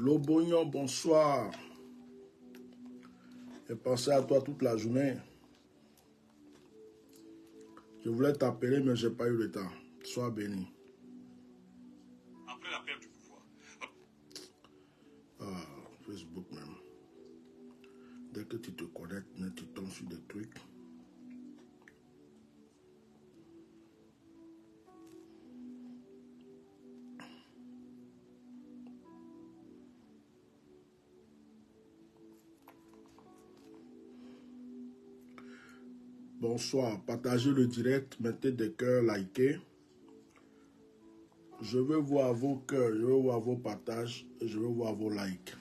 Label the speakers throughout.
Speaker 1: Lobognon, bonsoir. J'ai pensé à toi toute la journée. Je voulais t'appeler, mais je n'ai pas eu le temps. Sois béni.
Speaker 2: Après la perte du pouvoir.
Speaker 1: Ah, Facebook même. Dès que tu te connectes, tu tombes sur des trucs. Bonsoir. Partagez le direct, mettez des cœurs, likez. Je veux voir vos cœurs, je veux voir vos partages, et je veux voir vos likes.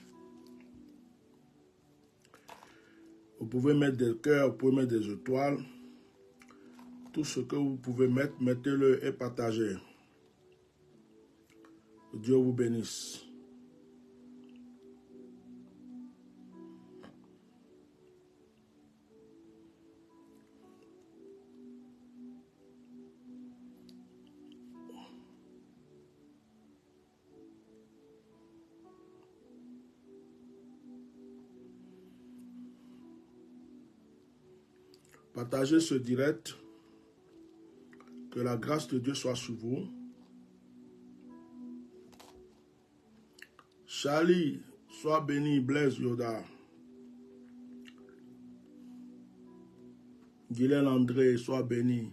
Speaker 1: Vous pouvez mettre des cœurs, vous pouvez mettre des étoiles. Tout ce que vous pouvez mettre, mettez-le et partagez. Que Dieu vous bénisse. Partagez ce direct. Que la grâce de Dieu soit sur vous. Charlie, sois béni, Blaise Yoda. Guylaine André, sois béni.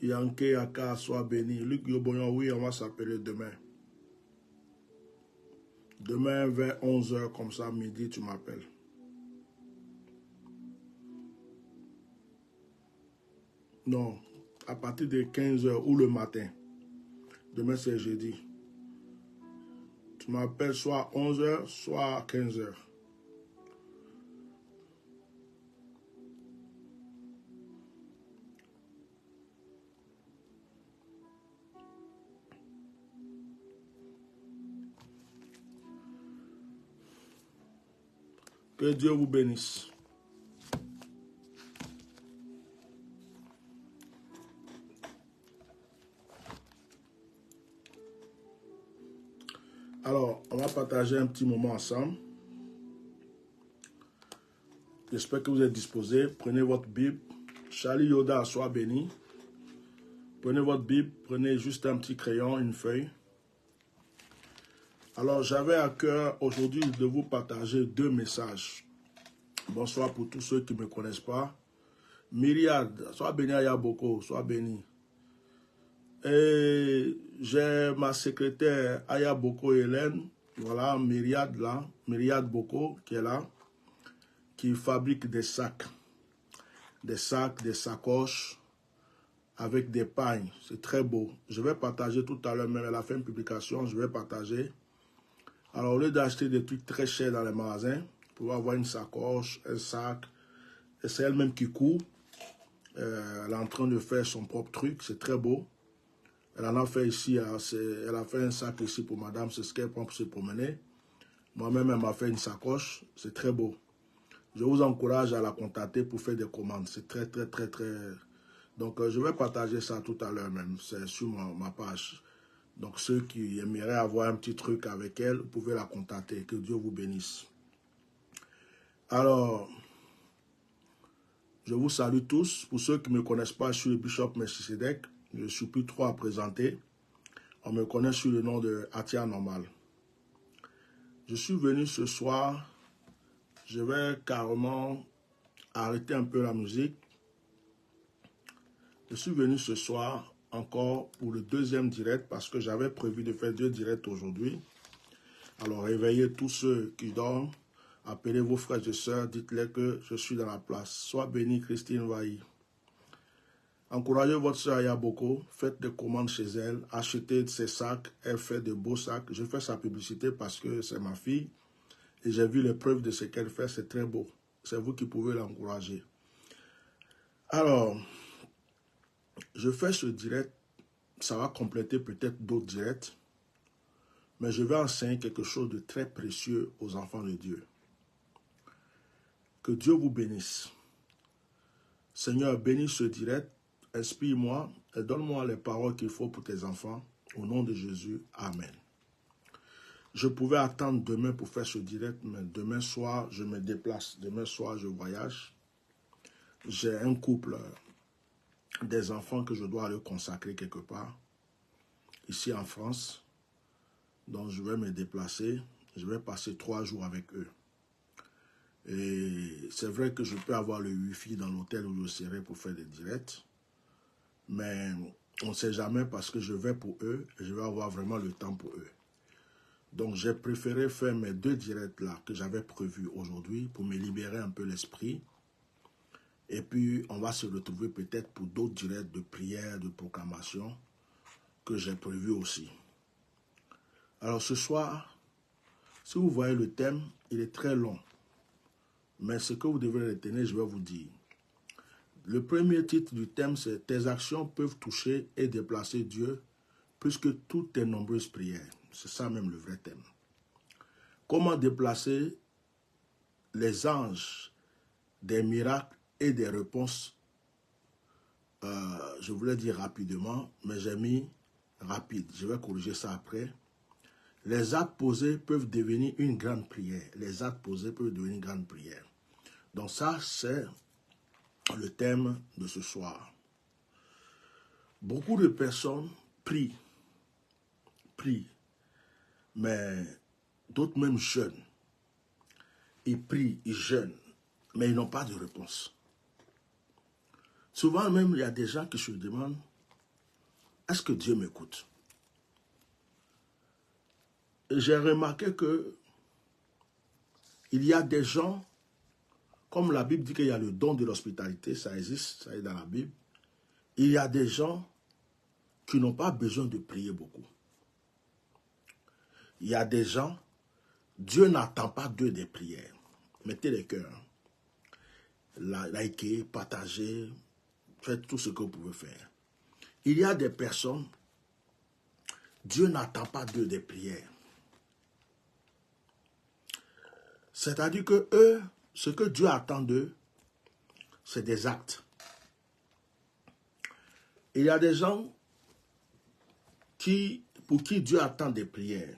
Speaker 1: Yanké Aka, sois béni. Luc Yoboyon, oui, on va s'appeler demain. Demain, vers 11h, comme ça, midi, tu m'appelles. Non, à partir de 15h ou le matin. Demain, c'est jeudi. Tu m'appelles soit 11h, soit 15h. Que Dieu vous bénisse. Alors, on va partager un petit moment ensemble. J'espère que vous êtes disposés. Prenez votre Bible. Charlie Yoda, sois béni. Prenez votre Bible, prenez juste un petit crayon, une feuille. Alors, j'avais à cœur aujourd'hui de vous partager deux messages. Bonsoir pour tous ceux qui ne me connaissent pas. Myriade, sois béni Ayaboko, sois béni. Et j'ai ma secrétaire Ayaboko Hélène, voilà, Myriade là, Myriade Boko qui est là, qui fabrique des sacs, des sacoches avec des pagnes. C'est très beau. Je vais partager tout à l'heure, même à la fin de publication, je vais partager. Alors, au lieu d'acheter des trucs très chers dans les magasins, pour avoir une sacoche, un sac, et c'est elle-même qui coud. Elle est en train de faire son propre truc, c'est très beau. Elle en a fait ici, elle a fait un sac ici pour madame, c'est ce qu'elle prend pour se promener. Moi-même, elle m'a fait une sacoche, c'est très beau. Je vous encourage à la contacter pour faire des commandes, c'est très. Donc, je vais partager ça tout à l'heure même, c'est sur ma page. Donc, ceux qui aimeraient avoir un petit truc avec elle, vous pouvez la contacter, que Dieu vous bénisse. Alors, je vous salue tous. Pour ceux qui ne me connaissent pas, je suis le Bishop Melchisedec. Je ne suis plus trop à présenter. On me connaît sous le nom de Atia Normal. Je suis venu ce soir. Je vais carrément arrêter un peu la musique. Je suis venu ce soir encore pour le deuxième direct parce que j'avais prévu de faire 2 directs aujourd'hui. Alors réveillez tous ceux qui dorment. Appelez vos frères et sœurs. Dites-les que je suis dans la place. Sois bénie Christine Vailly. Encouragez votre soeur Ayaboko, faites des commandes chez elle, achetez ses sacs, elle fait de beaux sacs. Je fais sa publicité parce que c'est ma fille et j'ai vu les preuves de ce qu'elle fait, c'est très beau. C'est vous qui pouvez l'encourager. Alors, je fais ce direct, ça va compléter peut-être d'autres directs, mais je vais enseigner quelque chose de très précieux aux enfants de Dieu. Que Dieu vous bénisse. Seigneur, bénis ce direct. Inspire-moi et donne-moi les paroles qu'il faut pour tes enfants. Au nom de Jésus, Amen. Je pouvais attendre demain pour faire ce direct, mais demain soir, je me déplace. Demain soir, je voyage. J'ai un couple, des enfants que je dois aller consacrer quelque part, ici en France. Donc, je vais me déplacer. Je vais passer 3 jours avec eux. Et c'est vrai que je peux avoir le Wi-Fi dans l'hôtel où je serai pour faire des directs. Mais on ne sait jamais parce que je vais pour eux et je vais avoir vraiment le temps pour eux. Donc, j'ai préféré faire mes 2 directs là que j'avais prévus aujourd'hui pour me libérer un peu l'esprit. Et puis, on va se retrouver peut-être pour d'autres directs de prière, de proclamation que j'ai prévus aussi. Alors, ce soir, si vous voyez le thème, il est très long. Mais ce que vous devez retenir, je vais vous dire. Le premier titre du thème, c'est « Tes actions peuvent toucher et déplacer Dieu plus que toutes tes nombreuses prières ». C'est ça même le vrai thème. Comment déplacer les anges des miracles et des réponses, je voulais dire rapidement, mais j'ai mis rapide. Je vais corriger ça après. Les actes posés peuvent devenir une grande prière. Les actes posés peuvent devenir une grande prière. Donc ça, c'est le thème de ce soir. Beaucoup de personnes prient, mais d'autres même jeûnent. Ils prient, ils jeûnent, mais ils n'ont pas de réponse. Souvent même, il y a des gens qui se demandent, est-ce que Dieu m'écoute? J'ai remarqué que il y a des gens, comme la Bible dit qu'il y a le don de l'hospitalité, ça existe, ça est dans la Bible. Il y a des gens qui n'ont pas besoin de prier beaucoup. Il y a des gens, Dieu n'attend pas d'eux des prières. Mettez les cœurs. Likez, partagez, faites tout ce que vous pouvez faire. Il y a des personnes, Dieu n'attend pas d'eux des prières. C'est-à-dire que eux, ce que Dieu attend d'eux, c'est des actes. Il y a des gens pour qui Dieu attend des prières.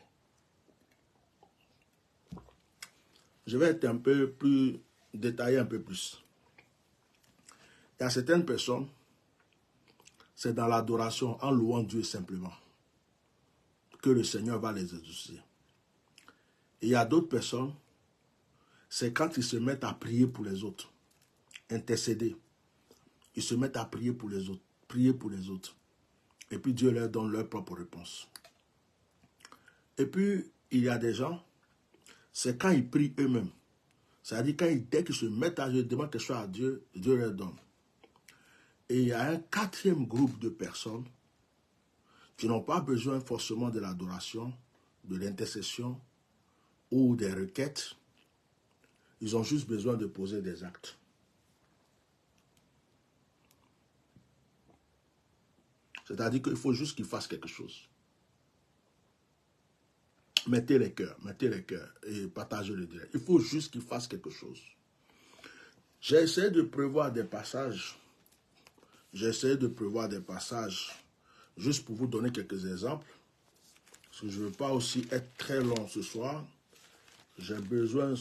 Speaker 1: Je vais être un peu plus détaillé, un peu plus. Il y a certaines personnes, c'est dans l'adoration, en louant Dieu simplement, que le Seigneur va les exaucer. Et il y a d'autres personnes, c'est quand ils se mettent à prier pour les autres, intercéder. Ils se mettent à prier pour les autres, prier pour les autres. Et puis Dieu leur donne leur propre réponse. Et puis, il y a des gens, c'est quand ils prient eux-mêmes. C'est-à-dire dès qu'ils se mettent à Dieu, demandent quelque chose à Dieu, Dieu leur donne. Et il y a un 4e groupe de personnes qui n'ont pas besoin forcément de l'adoration, de l'intercession ou des requêtes. Ils ont juste besoin de poser des actes. C'est-à-dire qu'il faut juste qu'ils fassent quelque chose. Mettez les cœurs et partagez le direct. Il faut juste qu'ils fassent quelque chose. J'ai essayé de prévoir des passages. Juste pour vous donner quelques exemples. Parce que je ne veux pas aussi être très long ce soir. J'ai besoin,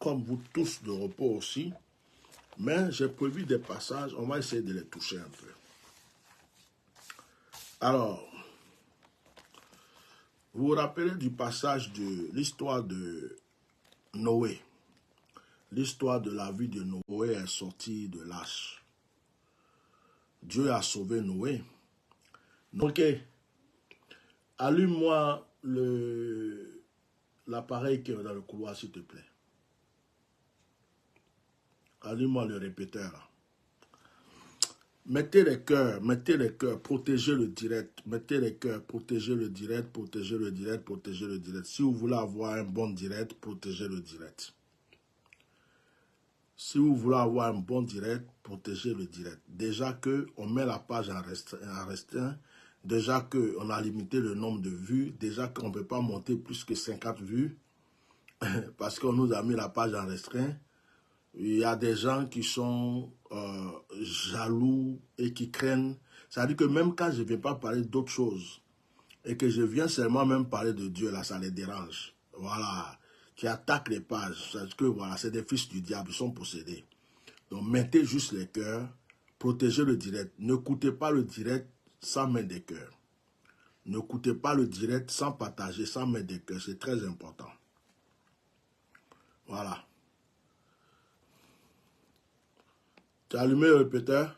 Speaker 1: comme vous tous, de repos aussi. Mais j'ai prévu des passages. On va essayer de les toucher un peu. Alors, vous vous rappelez du passage de l'histoire de Noé. L'histoire de la vie de Noé est sortie de l'arche. Dieu a sauvé Noé. Ok, allume-moi l'appareil qui est dans le couloir, s'il te plaît. Allume-moi le répéteur. Mettez les cœurs, protégez le direct. Mettez les cœurs, protégez le direct. Si vous voulez avoir un bon direct, protégez le direct. Si vous voulez avoir un bon direct, protégez le direct. Déjà qu'on met la page en restreint, déjà qu'on a limité le nombre de vues, déjà qu'on ne peut pas monter plus que 50 vues, parce qu'on nous a mis la page en restreint. Il y a des gens qui sont jaloux et qui craignent. C'est-à-dire que même quand je ne vais pas parler d'autre chose, et que je viens seulement même parler de Dieu, là, ça les dérange. Voilà. Qui attaquent les pages. Parce que, voilà, c'est des fils du diable, ils sont possédés. Donc, mettez juste les cœurs, protégez le direct. N'écoutez pas le direct sans mettre des cœurs. N'écoutez pas le direct sans partager, sans mettre des cœurs. C'est très important. Voilà. Tu as allumé le répéteur?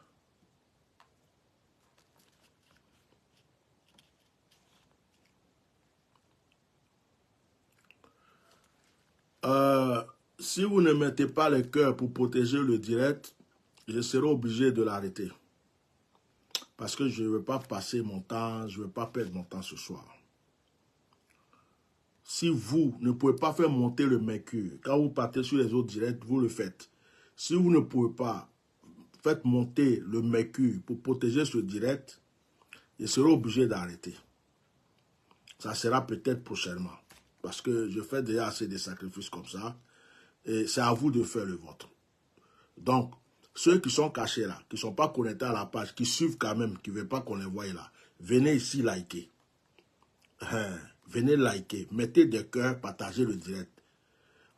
Speaker 1: Si vous ne mettez pas les cœurs pour protéger le direct, je serai obligé de l'arrêter. Parce que je ne veux pas passer mon temps, je ne veux pas perdre mon temps ce soir. Si vous ne pouvez pas faire monter le mercure, quand vous partez sur les autres directs, vous le faites. Si vous ne pouvez pas faire monter le mercure pour protéger ce direct, je serai obligé d'arrêter. Ça sera peut-être prochainement. Parce que je fais déjà assez de sacrifices comme ça. Et c'est à vous de faire le vôtre. Donc, ceux qui sont cachés là, qui ne sont pas connectés à la page, qui suivent quand même, qui ne veulent pas qu'on les voie là, venez ici liker. Venez liker. Mettez des cœurs, partagez le direct.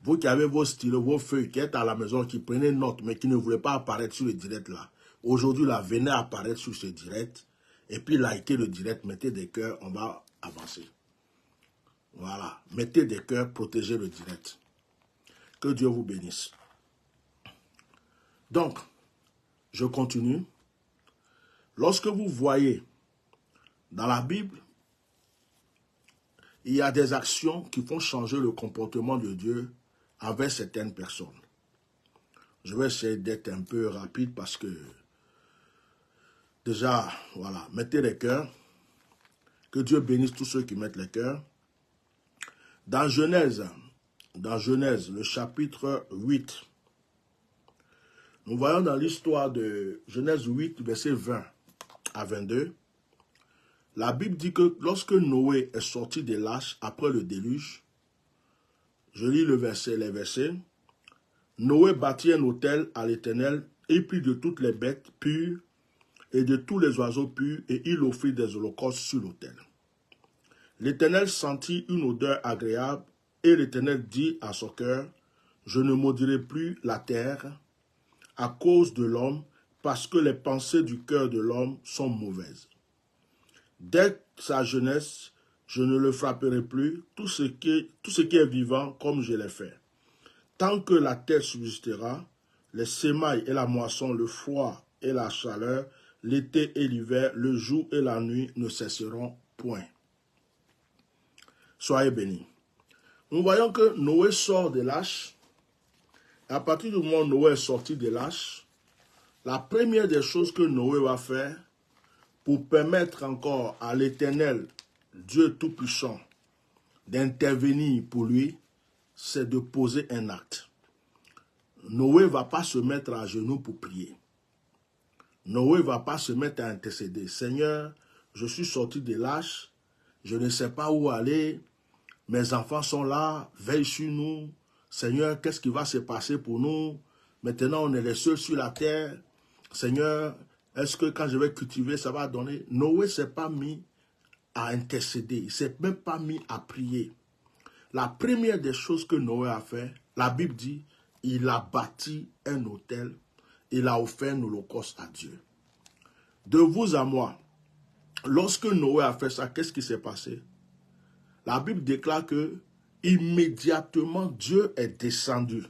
Speaker 1: Vous qui avez vos stylos, vos feuilles, qui êtes à la maison, qui prenez note, mais qui ne voulez pas apparaître sur le direct là. Aujourd'hui là, venez apparaître sur ce direct. Et puis likez le direct, mettez des cœurs, on va avancer. Voilà. Mettez des cœurs, protégez le direct. Que Dieu vous bénisse. Donc, je continue. Lorsque vous voyez dans la Bible, il y a des actions qui font changer le comportement de Dieu avec certaines personnes. Je vais essayer d'être un peu rapide parce que déjà, voilà, mettez les cœurs. Que Dieu bénisse tous ceux qui mettent les cœurs. Dans Genèse, le chapitre 8, nous voyons dans l'histoire de Genèse 8, verset 20 à 22, la Bible dit que lorsque Noé est sorti des lâches après le déluge, je lis les versets, Noé bâtit un autel à l'Éternel et prit de toutes les bêtes pures et de tous les oiseaux purs et il offrit des holocaustes sur l'autel. L'Éternel sentit une odeur agréable et l'Éternel dit à son cœur, je ne maudirai plus la terre à cause de l'homme parce que les pensées du cœur de l'homme sont mauvaises. Dès sa jeunesse, je ne le frapperai plus, tout ce qui est vivant comme je l'ai fait. Tant que la terre subsistera, les semailles et la moisson, le froid et la chaleur, l'été et l'hiver, le jour et la nuit ne cesseront point. Soyez bénis. Nous voyons que Noé sort des lâches. À partir du moment où Noé est sorti des lâches, la première des choses que Noé va faire pour permettre encore à l'Éternel, Dieu Tout-Puissant, d'intervenir pour lui, c'est de poser un acte. Noé ne va pas se mettre à genoux pour prier. Noé ne va pas se mettre à intercéder. Seigneur, je suis sorti des lâches, je ne sais pas où aller, mes enfants sont là, veille sur nous. Seigneur, qu'est-ce qui va se passer pour nous? Maintenant, on est les seuls sur la terre. Seigneur, est-ce que quand je vais cultiver, ça va donner? Noé ne s'est pas mis à intercéder, il ne s'est même pas mis à prier. La première des choses que Noé a fait, la Bible dit, il a bâti un autel, il a offert un holocauste à Dieu. De vous à moi, lorsque Noé a fait ça, qu'est-ce qui s'est passé? La Bible déclare que immédiatement Dieu est descendu.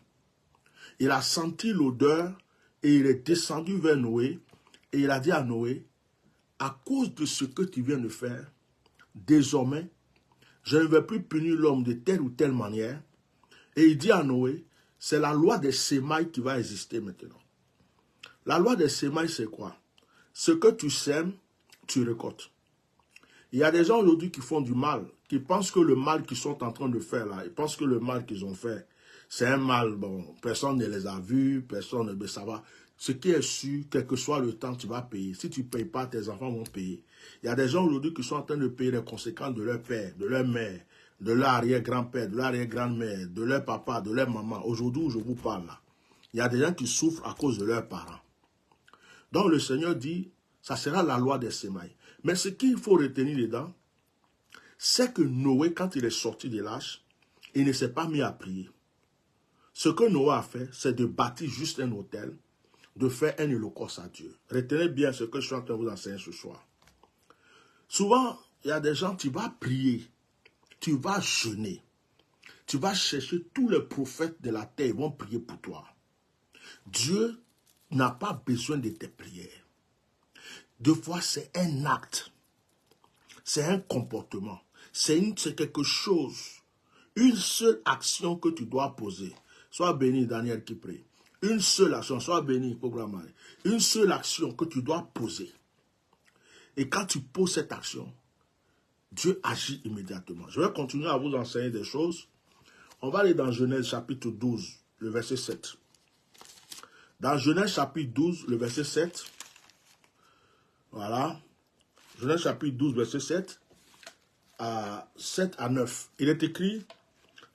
Speaker 1: Il a senti l'odeur et il est descendu vers Noé et il a dit à Noé, à cause de ce que tu viens de faire, désormais, je ne vais plus punir l'homme de telle ou telle manière. Et il dit à Noé, c'est la loi des semailles qui va exister maintenant. La loi des semailles, c'est quoi? Ce que tu sèmes, tu récoltes. Il y a des gens aujourd'hui qui font du mal, qui pensent que le mal qu'ils sont en train de faire là, ils pensent que le mal qu'ils ont fait, c'est un mal, bon, personne ne les a vus, personne ne ça va. Ce qui est sûr, quel que soit le temps, tu vas payer. Si tu ne payes pas, tes enfants vont payer. Il y a des gens aujourd'hui qui sont en train de payer les conséquences de leur père, de leur mère, de leur arrière-grand-père, de leur arrière-grand-mère, de leur papa, de leur maman. Aujourd'hui où je vous parle là, il y a des gens qui souffrent à cause de leurs parents. Donc le Seigneur dit, ça sera la loi des semailles. Mais ce qu'il faut retenir dedans, c'est que Noé, quand il est sorti de l'arche, il ne s'est pas mis à prier. Ce que Noé a fait, c'est de bâtir juste un autel, de faire un holocauste à Dieu. Retenez bien ce que je suis en train de vous enseigner ce soir. Souvent, il y a des gens, tu vas prier, tu vas jeûner, tu vas chercher tous les prophètes de la terre, ils vont prier pour toi. Dieu n'a pas besoin de tes prières. Deux fois, c'est un acte, c'est un comportement, c'est quelque chose, une seule action que tu dois poser. Sois béni, Daniel qui prie. Une seule action, sois béni, programme. Une seule action que tu dois poser. Et quand tu poses cette action, Dieu agit immédiatement. Je vais continuer à vous enseigner des choses. On va aller dans Genèse chapitre 12, le verset 7. Dans Genèse chapitre 12, le verset 7, voilà, Genèse chapitre 12, verset 7 à 9, il est écrit,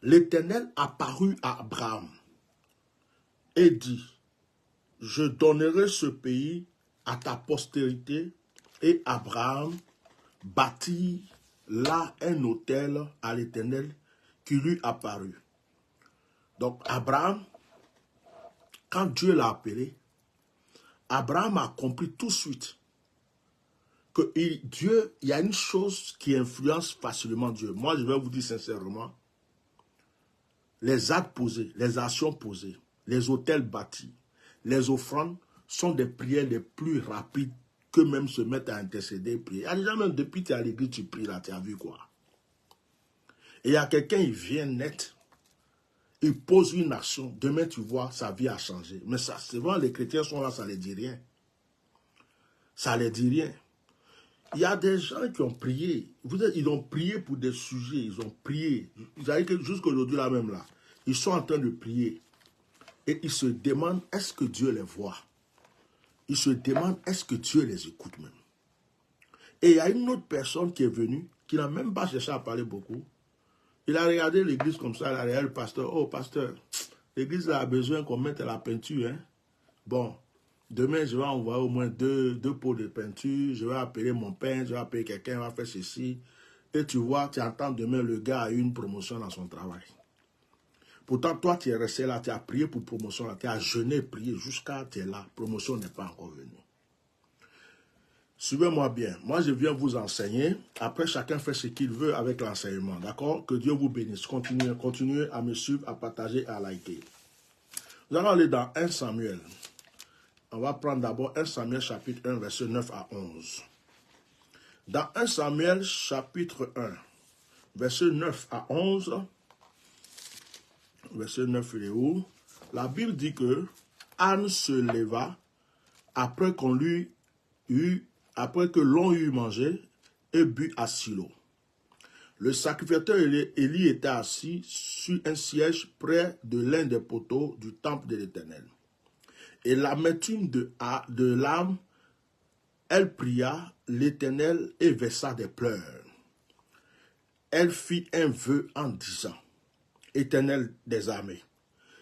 Speaker 1: l'Éternel apparut à Abraham et dit, je donnerai ce pays à ta postérité, et Abraham bâtit là un autel à l'Éternel qui lui apparut. Donc Abraham, quand Dieu l'a appelé, Abraham a compris tout de suite que Dieu, il y a une chose qui influence facilement Dieu. Moi, je vais vous dire sincèrement, les actes posés, les actions posées, les autels bâtis, les offrandes sont des prières les plus rapides que même se mettre à intercéder et prier. Il y a déjà même depuis que tu es à l'église, tu pries là, tu as vu quoi? Et il y a quelqu'un, il vient net, il pose une action, demain tu vois, sa vie a changé. Mais ça, c'est vrai, les chrétiens sont là, ça ne les dit rien. Ça ne les dit rien. Il y a des gens qui ont prié. Ils ont prié pour des sujets. Ils ont prié. Vous savez que jusqu'aujourd'hui, là même, là, ils sont en train de prier. Et ils se demandent, est-ce que Dieu les voit? Ils se demandent, est-ce que Dieu les écoute même? Et il y a une autre personne qui est venue, qui n'a même pas cherché à parler beaucoup. Il a regardé l'église comme ça, il a regardé le pasteur. Oh, pasteur, l'église a besoin qu'on mette la peinture. Hein? Bon. Demain, je vais envoyer au moins deux pots de peinture. Je vais appeler mon peintre, je vais appeler quelqu'un, il va faire ceci. Et tu vois, tu entends demain, le gars a eu une promotion dans son travail. Pourtant, toi, tu es resté là, tu as prié pour promotion, là, tu as jeûné, prié jusqu'à tu es là. Promotion n'est pas encore venue. Suivez-moi bien. Moi, je viens vous enseigner. Après, chacun fait ce qu'il veut avec l'enseignement. D'accord? Que Dieu vous bénisse. Continuez à me suivre, à partager et à liker. Nous allons aller dans 1 Samuel. On va prendre d'abord 1 Samuel chapitre 1, verset 9 à 11. Dans 1 Samuel chapitre 1, verset 9 à 11, verset 9 il est où? La Bible dit que Anne se leva après que l'on eut mangé et bu à Silo. Le sacrificateur Élie était assis sur un siège près de l'un des poteaux du temple de l'Éternel. Et l'amertume de l'âme, elle pria l'Éternel et versa des pleurs. Elle fit un vœu en disant, Éternel des armées,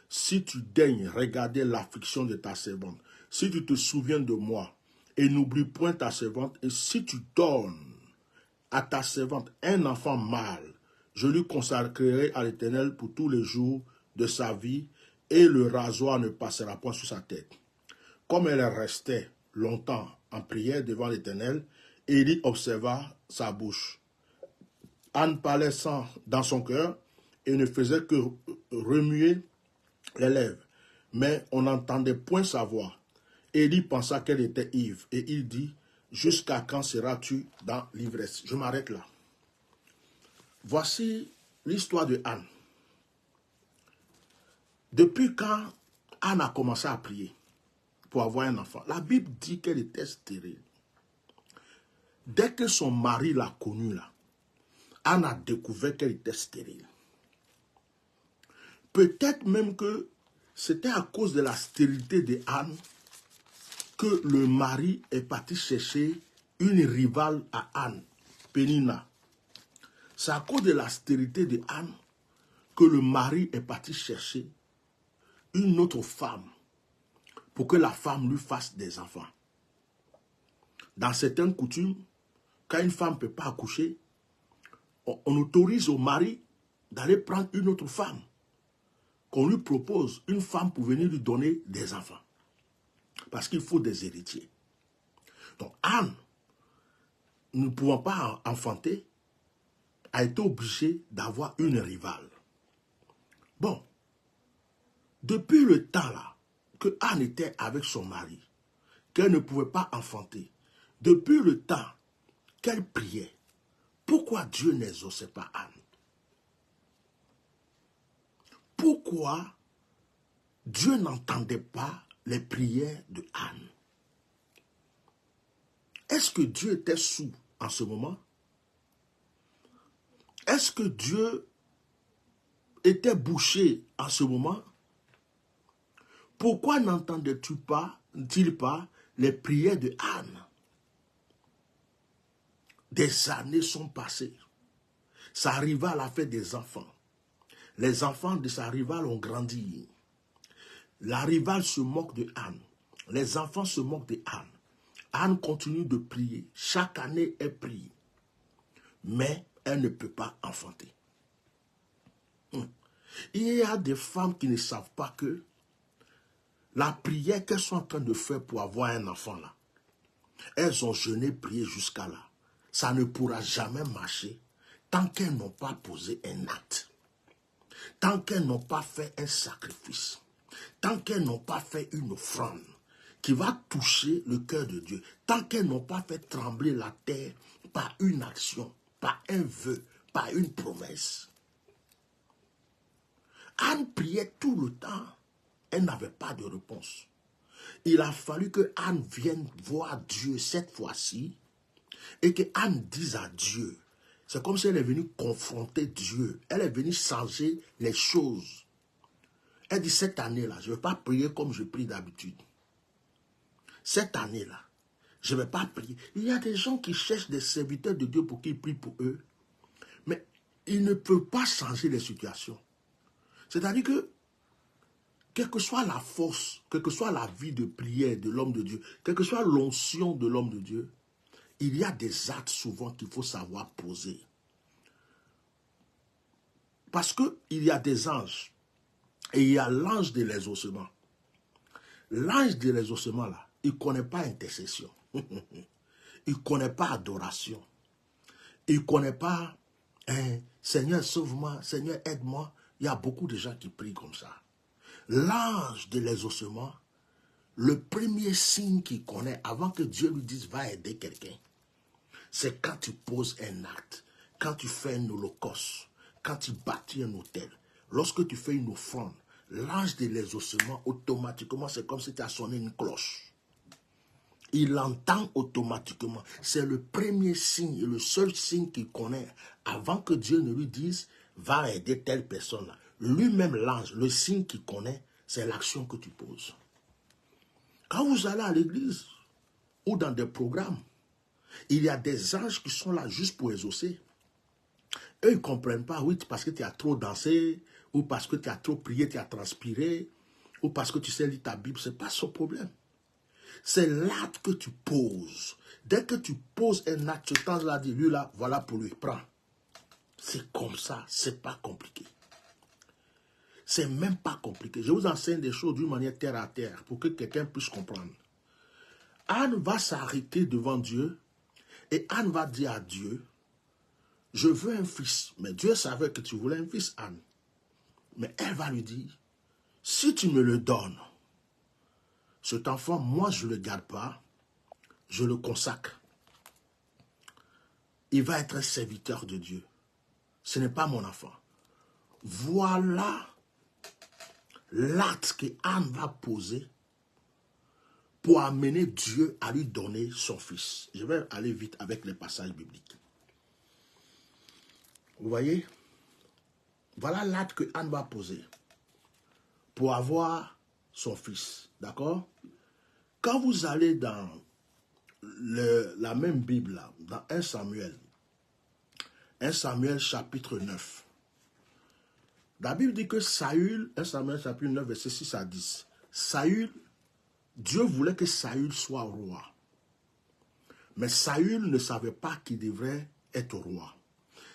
Speaker 1: si tu daignes regarder l'affliction de ta servante, si tu te souviens de moi, et n'oublie point ta servante, et si tu donnes à ta servante un enfant mâle, je lui consacrerai à l'Éternel pour tous les jours de sa vie, et le rasoir ne passera point sur sa tête. Comme elle restait longtemps en prière devant l'Éternel, Élie observa sa bouche. Anne parlait dans son cœur et ne faisait que remuer les lèvres, mais on n'entendait point sa voix. Élie pensa qu'elle était ivre et il dit, jusqu'à quand seras-tu dans l'ivresse? Je m'arrête là. Voici l'histoire de Anne. Depuis quand Anne a commencé à prier pour avoir un enfant, la Bible dit qu'elle était stérile. Dès que son mari l'a connue là, Anne a découvert qu'elle était stérile. Peut-être même que c'était à cause de la stérilité de Anne que le mari est parti chercher une rivale à Anne, Pénina. C'est à cause de la stérilité de Anne que le mari est parti chercher une autre femme pour que la femme lui fasse des enfants. Dans certaines coutumes, quand une femme ne peut pas accoucher, on autorise au mari d'aller prendre une autre femme, qu'on lui propose une femme pour venir lui donner des enfants. Parce qu'il faut des héritiers. Donc Anne, ne pouvant pas enfanter, a été obligée d'avoir une rivale. Bon, depuis le temps là, que Anne était avec son mari, qu'elle ne pouvait pas enfanter, depuis le temps qu'elle priait, pourquoi Dieu n'exauçait pas Anne? Pourquoi Dieu n'entendait pas les prières de Anne? Est-ce que Dieu était sourd en ce moment? Est-ce que Dieu était bouché en ce moment? Pourquoi n'entendais-tu pas, dit-il pas, les prières de Anne? Des années sont passées. Sa rivale a fait des enfants. Les enfants de sa rivale ont grandi. La rivale se moque de Anne. Les enfants se moquent de Anne. Anne continue de prier. Chaque année, elle prie. Mais elle ne peut pas enfanter. Il y a des femmes qui ne savent pas que la prière qu'elles sont en train de faire pour avoir un enfant là, elles ont jeûné, prié jusqu'à là. Ça ne pourra jamais marcher tant qu'elles n'ont pas posé un acte. Tant qu'elles n'ont pas fait un sacrifice. Tant qu'elles n'ont pas fait une offrande qui va toucher le cœur de Dieu. Tant qu'elles n'ont pas fait trembler la terre par une action, par un vœu, par une promesse. Anne priait tout le temps. Elle n'avait pas de réponse. Il a fallu que Anne vienne voir Dieu cette fois-ci et que Anne dise à Dieu. C'est comme si elle est venue confronter Dieu. Elle est venue changer les choses. Elle dit, cette année-là, je ne vais pas prier comme je prie d'habitude. Cette année-là, je ne vais pas prier. Il y a des gens qui cherchent des serviteurs de Dieu pour qu'ils prient pour eux. Mais ils ne peuvent pas changer les situations. C'est-à-dire que, quelle que soit la force, quelle que soit la vie de prière de l'homme de Dieu, quelle que soit l'onction de l'homme de Dieu, il y a des actes souvent qu'il faut savoir poser. Parce qu'il y a des anges et il y a l'ange de l'exaucement. L'ange de l'exaucement, là, il ne connaît pas intercession. Il ne connaît pas adoration. Il ne connaît pas Seigneur, sauve-moi, Seigneur, aide-moi. Il y a beaucoup de gens qui prient comme ça. L'ange de l'exaucement, le premier signe qu'il connaît avant que Dieu lui dise va aider quelqu'un, c'est quand tu poses un acte, quand tu fais un holocauste, quand tu bâtis un autel, lorsque tu fais une offrande, l'ange de l'exaucement, automatiquement, c'est comme si tu as sonné une cloche. Il entend automatiquement. C'est le premier signe et le seul signe qu'il connaît avant que Dieu ne lui dise va aider telle personne. Lui-même, l'ange, le signe qu'il connaît, c'est l'action que tu poses. Quand vous allez à l'église ou dans des programmes, il y a des anges qui sont là juste pour exaucer. Eux, ils ne comprennent pas, oui, parce que tu as trop dansé, ou parce que tu as trop prié, tu as transpiré, ou parce que tu sais lire ta Bible, ce n'est pas son problème. C'est l'acte que tu poses. Dès que tu poses un acte, ce temps-là, dit, lui là, voilà pour lui, prends. C'est comme ça, c'est pas compliqué. C'est même pas compliqué. Je vous enseigne des choses d'une manière terre à terre, pour que quelqu'un puisse comprendre. Anne va s'arrêter devant Dieu, et Anne va dire à Dieu, je veux un fils. Mais Dieu savait que tu voulais un fils, Anne. Mais elle va lui dire, si tu me le donnes, cet enfant, moi, je ne le garde pas, je le consacre. Il va être un serviteur de Dieu. Ce n'est pas mon enfant. Voilà l'acte que Anne va poser pour amener Dieu à lui donner son fils. Je vais aller vite avec les passages bibliques. Vous voyez? Voilà l'acte que Anne va poser pour avoir son fils. D'accord? Quand vous allez dans la même Bible, là, dans 1 Samuel chapitre 9, la Bible dit que Saül, 1 Samuel chapitre 9, verset 6 à 10, Saül, Dieu voulait que Saül soit roi. Mais Saül ne savait pas qu'il devrait être roi.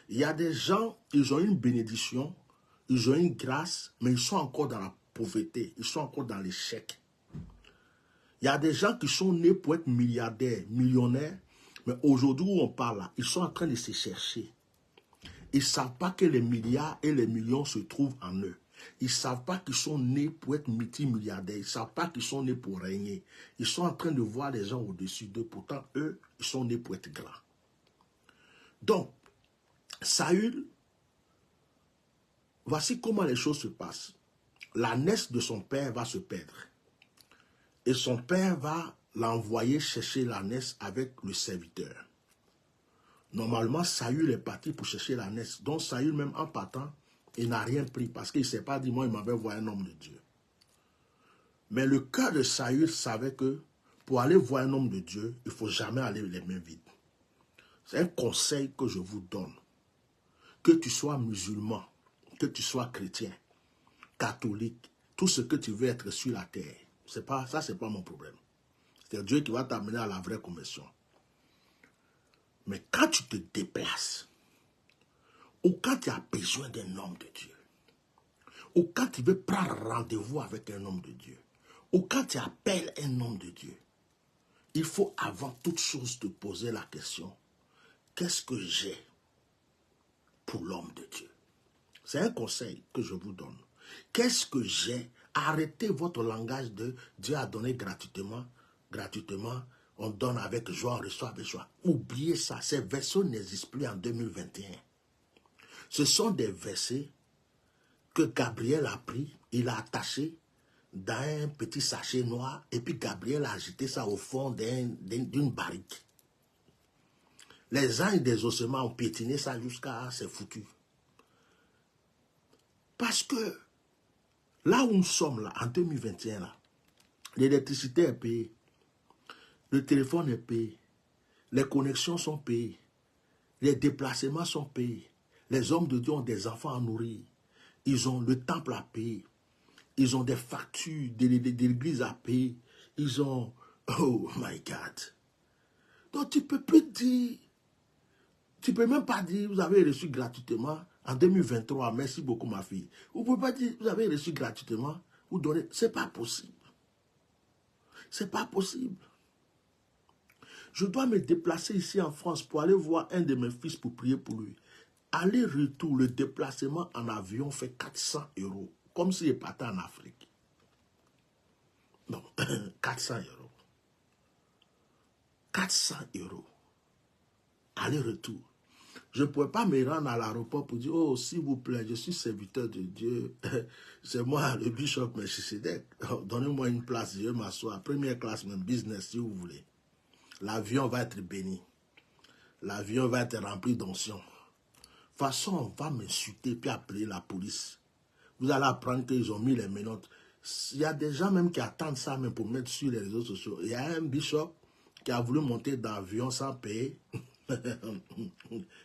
Speaker 1: Il y a des gens, ils ont une bénédiction, ils ont une grâce, mais ils sont encore dans la pauvreté, ils sont encore dans l'échec. Il y a des gens qui sont nés pour être milliardaires, millionnaires, mais aujourd'hui où on parle là, ils sont en train de se chercher. Ils ne savent pas que les milliards et les millions se trouvent en eux. Ils ne savent pas qu'ils sont nés pour être multimilliardaires. Ils ne savent pas qu'ils sont nés pour régner. Ils sont en train de voir les gens au-dessus d'eux. Pourtant, eux, ils sont nés pour être grands. Donc, Saül, voici comment les choses se passent. La naisse de son père va se perdre. Et son père va l'envoyer chercher la naisse avec le serviteur. Normalement, Saül est parti pour chercher la naisse. Donc Saül, même en partant, il n'a rien pris parce qu'il ne s'est pas dit, moi, il m'avait envoyé un homme de Dieu. Mais le cœur de Saül savait que pour aller voir un homme de Dieu, il ne faut jamais aller les mains vides. C'est un conseil que je vous donne. Que tu sois musulman, que tu sois chrétien, catholique, tout ce que tu veux être sur la terre, ça, ce n'est pas mon problème. C'est Dieu qui va t'amener à la vraie conversion. Mais quand tu te déplaces, ou quand tu as besoin d'un homme de Dieu, ou quand tu veux prendre rendez-vous avec un homme de Dieu, ou quand tu appelles un homme de Dieu, il faut avant toute chose te poser la question, qu'est-ce que j'ai pour l'homme de Dieu? C'est un conseil que je vous donne. Qu'est-ce que j'ai? Arrêtez votre langage de Dieu a donné gratuitement, on donne avec joie, on reçoit avec joie. Oubliez ça, ces versets n'existent plus en 2021. Ce sont des versets que Gabriel a pris, il a attaché dans un petit sachet noir, et puis Gabriel a agité ça au fond d'une barrique. Les anges des ossements ont piétiné ça jusqu'à c'est foutu. Parce que là où nous sommes, là, en 2021, là, l'électricité est payée, le téléphone est payé, les connexions sont payées, les déplacements sont payés, les hommes de Dieu ont des enfants à nourrir, ils ont le temple à payer, ils ont des factures de l'église à payer, ils ont... Oh my God! Donc tu ne peux plus dire, tu ne peux même pas dire, vous avez reçu gratuitement en 2023, merci beaucoup ma fille. Vous ne pouvez pas dire, vous avez reçu gratuitement, vous donnez, ce n'est pas possible. Ce n'est pas possible. Je dois me déplacer ici en France pour aller voir un de mes fils pour prier pour lui. Aller-retour, le déplacement en avion fait 400 €, comme s'il partait en Afrique. Non, 400 €. 400 €. Aller-retour. Je ne pouvais pas me rendre à l'aéroport pour dire, oh, s'il vous plaît, je suis serviteur de Dieu. C'est moi, le bishop Melchisedec. Donnez-moi une place, je vais m'asseoir. Première classe, même business, si vous voulez. L'avion va être béni. L'avion va être rempli d'onction. De toute façon, on va m'insulter puis appeler la police. Vous allez apprendre qu'ils ont mis les menottes. Il y a des gens même qui attendent ça même pour mettre sur les réseaux sociaux. Il y a un bishop qui a voulu monter dans l'avion sans payer.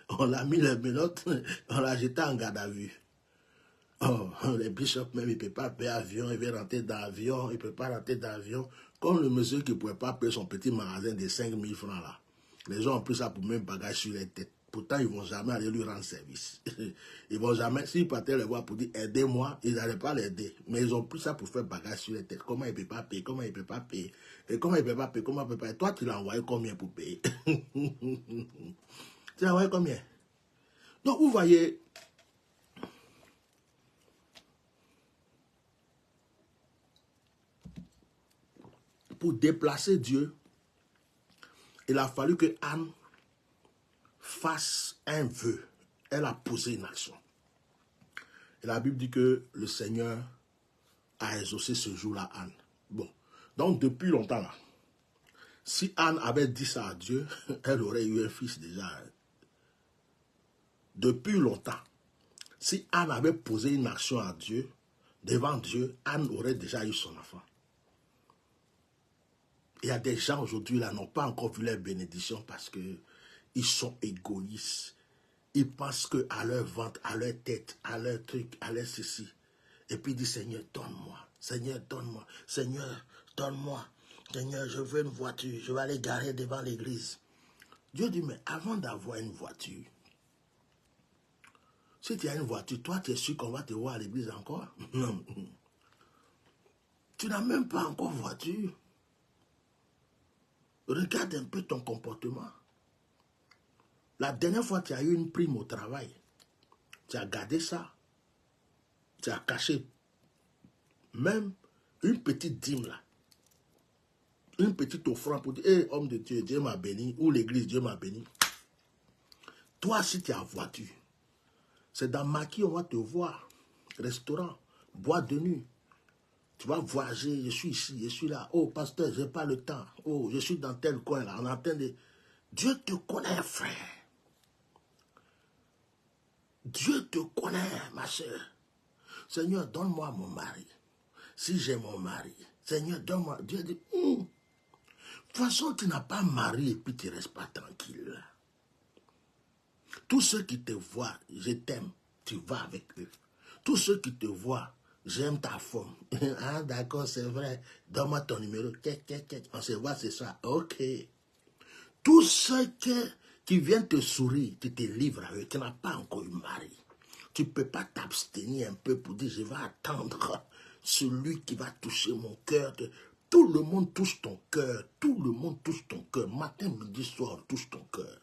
Speaker 1: On l'a mis les menottes, on l'a jeté en garde à vue. Oh, les bishops même, il ne peut pas payer l'avion, il veut rentrer dans l'avion, il ne peut pas rentrer dans l'avion. Comme le monsieur qui ne pouvait pas payer son petit magasin de 5 000 francs là. Les gens ont pris ça pour même bagage sur les têtes. Pourtant, ils ne vont jamais aller lui rendre service. Ils vont jamais, s'ils partaient les voir pour dire aidez-moi, ils n'allaient pas l'aider. Mais ils ont pris ça pour faire bagage sur les têtes. Comment il ne peut pas payer, comment il ne peut pas payer. Et comment il ne peut pas payer, comment il ne peut pas payer. Toi, tu l'as envoyé combien pour payer? Tu l'as envoyé combien? Donc, vous voyez, pour déplacer Dieu, il a fallu que Anne fasse un vœu. Elle a posé une action. Et la Bible dit que le Seigneur a exaucé ce jour-là Anne. Bon, donc depuis longtemps là, si Anne avait dit ça à Dieu, elle aurait eu un fils déjà. Depuis longtemps, si Anne avait posé une action à Dieu, devant Dieu, Anne aurait déjà eu son enfant. Il y a des gens aujourd'hui là n'ont pas encore vu leur bénédiction parce qu'ils sont égoïstes. Ils pensent qu'à leur ventre, à leur tête, à leur truc, à leur ceci. Et puis ils disent, Seigneur, donne-moi. Seigneur, donne-moi. Seigneur, donne-moi. Seigneur, je veux une voiture. Je vais aller garer devant l'église. Dieu dit, mais avant d'avoir une voiture, Si tu as une voiture, toi, tu es sûr qu'on va te voir à l'église encore? Non. Tu n'as même pas encore voiture. Regarde un peu ton comportement. La dernière fois, tu as eu une prime au travail. Tu as gardé ça. Tu as caché même une petite dîme là. Une petite offrande pour dire, hé, homme de Dieu, Dieu m'a béni. Ou l'église, Dieu m'a béni. Toi, si tu as voiture, c'est dans Maquis, on va te voir. Restaurant, boîte de nuit. Tu vas voyager, je suis ici, je suis là. Oh, pasteur, je n'ai pas le temps. Oh, je suis dans tel coin là. On entend de... Dieu te connaît, frère. Dieu te connaît, ma soeur. Seigneur, donne-moi mon mari. Si j'ai mon mari, Seigneur, donne-moi. Dieu dit, de toute façon, tu n'as pas mari et puis tu ne restes pas tranquille. Tous ceux qui te voient, je t'aime, tu vas avec eux. Tous ceux qui te voient, j'aime ta forme. Ah, d'accord, c'est vrai. Donne-moi ton numéro. On se voit, c'est ça. Ok. Tous ceux qui viennent te sourire, tu te livres à eux. Tu n'as pas encore eu mari. Tu ne peux pas t'abstenir un peu pour dire, je vais attendre celui qui va toucher mon cœur. Tout le monde touche ton cœur. Tout le monde touche ton cœur. Matin, midi, soir, on touche ton cœur.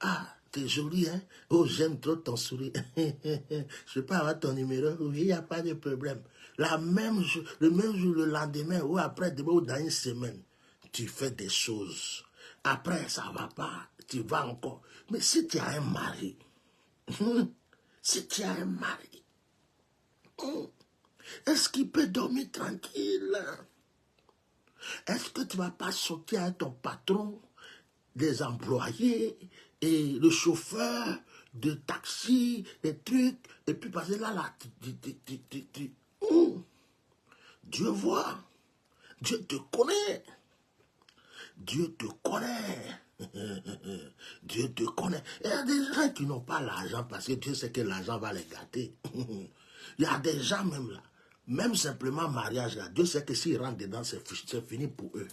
Speaker 1: Ah, t'es jolie, hein? Oh, j'aime trop ton sourire. Je peux avoir ton numéro? Oui, il n'y a pas de problème. Le même jour, le lendemain, ou après, ou dans une semaine, tu fais des choses. Après, ça ne va pas. Tu vas encore. Mais si tu as un mari, si tu as un mari, est-ce qu'il peut dormir tranquille? Est-ce que tu ne vas pas sauter à ton patron, des employés et le chauffeur de taxi, des trucs, et puis passer là, Dieu voit, Dieu te connaît, Dieu te connaît, Dieu te connaît. Il y a des gens qui n'ont pas l'argent parce que Dieu sait que l'argent va les gâter. Il y a des gens même là, même simplement mariage là, Dieu sait que s'ils rentrent dedans, c'est fini pour eux.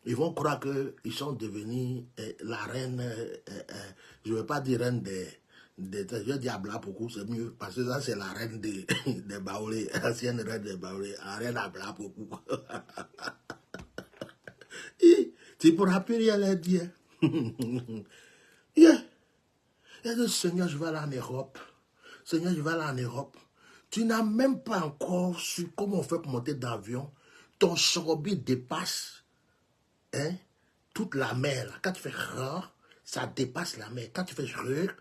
Speaker 1: Ils vont croire qu'ils sont devenus la reine, je ne veux pas dire reine je vais dire Abla beaucoup, c'est mieux, parce que ça c'est la reine des Baoulés, l'ancienne reine des Baoulés, la reine Abla beaucoup. Tu ne pourras plus rien leur dire. Yeah. Et le Seigneur, je vais aller en Europe. Seigneur, je vais aller en Europe. Tu n'as même pas encore su comment on fait pour monter d'avion. Ton chorobi dépasse toute la mer. Là. Quand tu fais rare, ça dépasse la mer. Quand tu fais rare,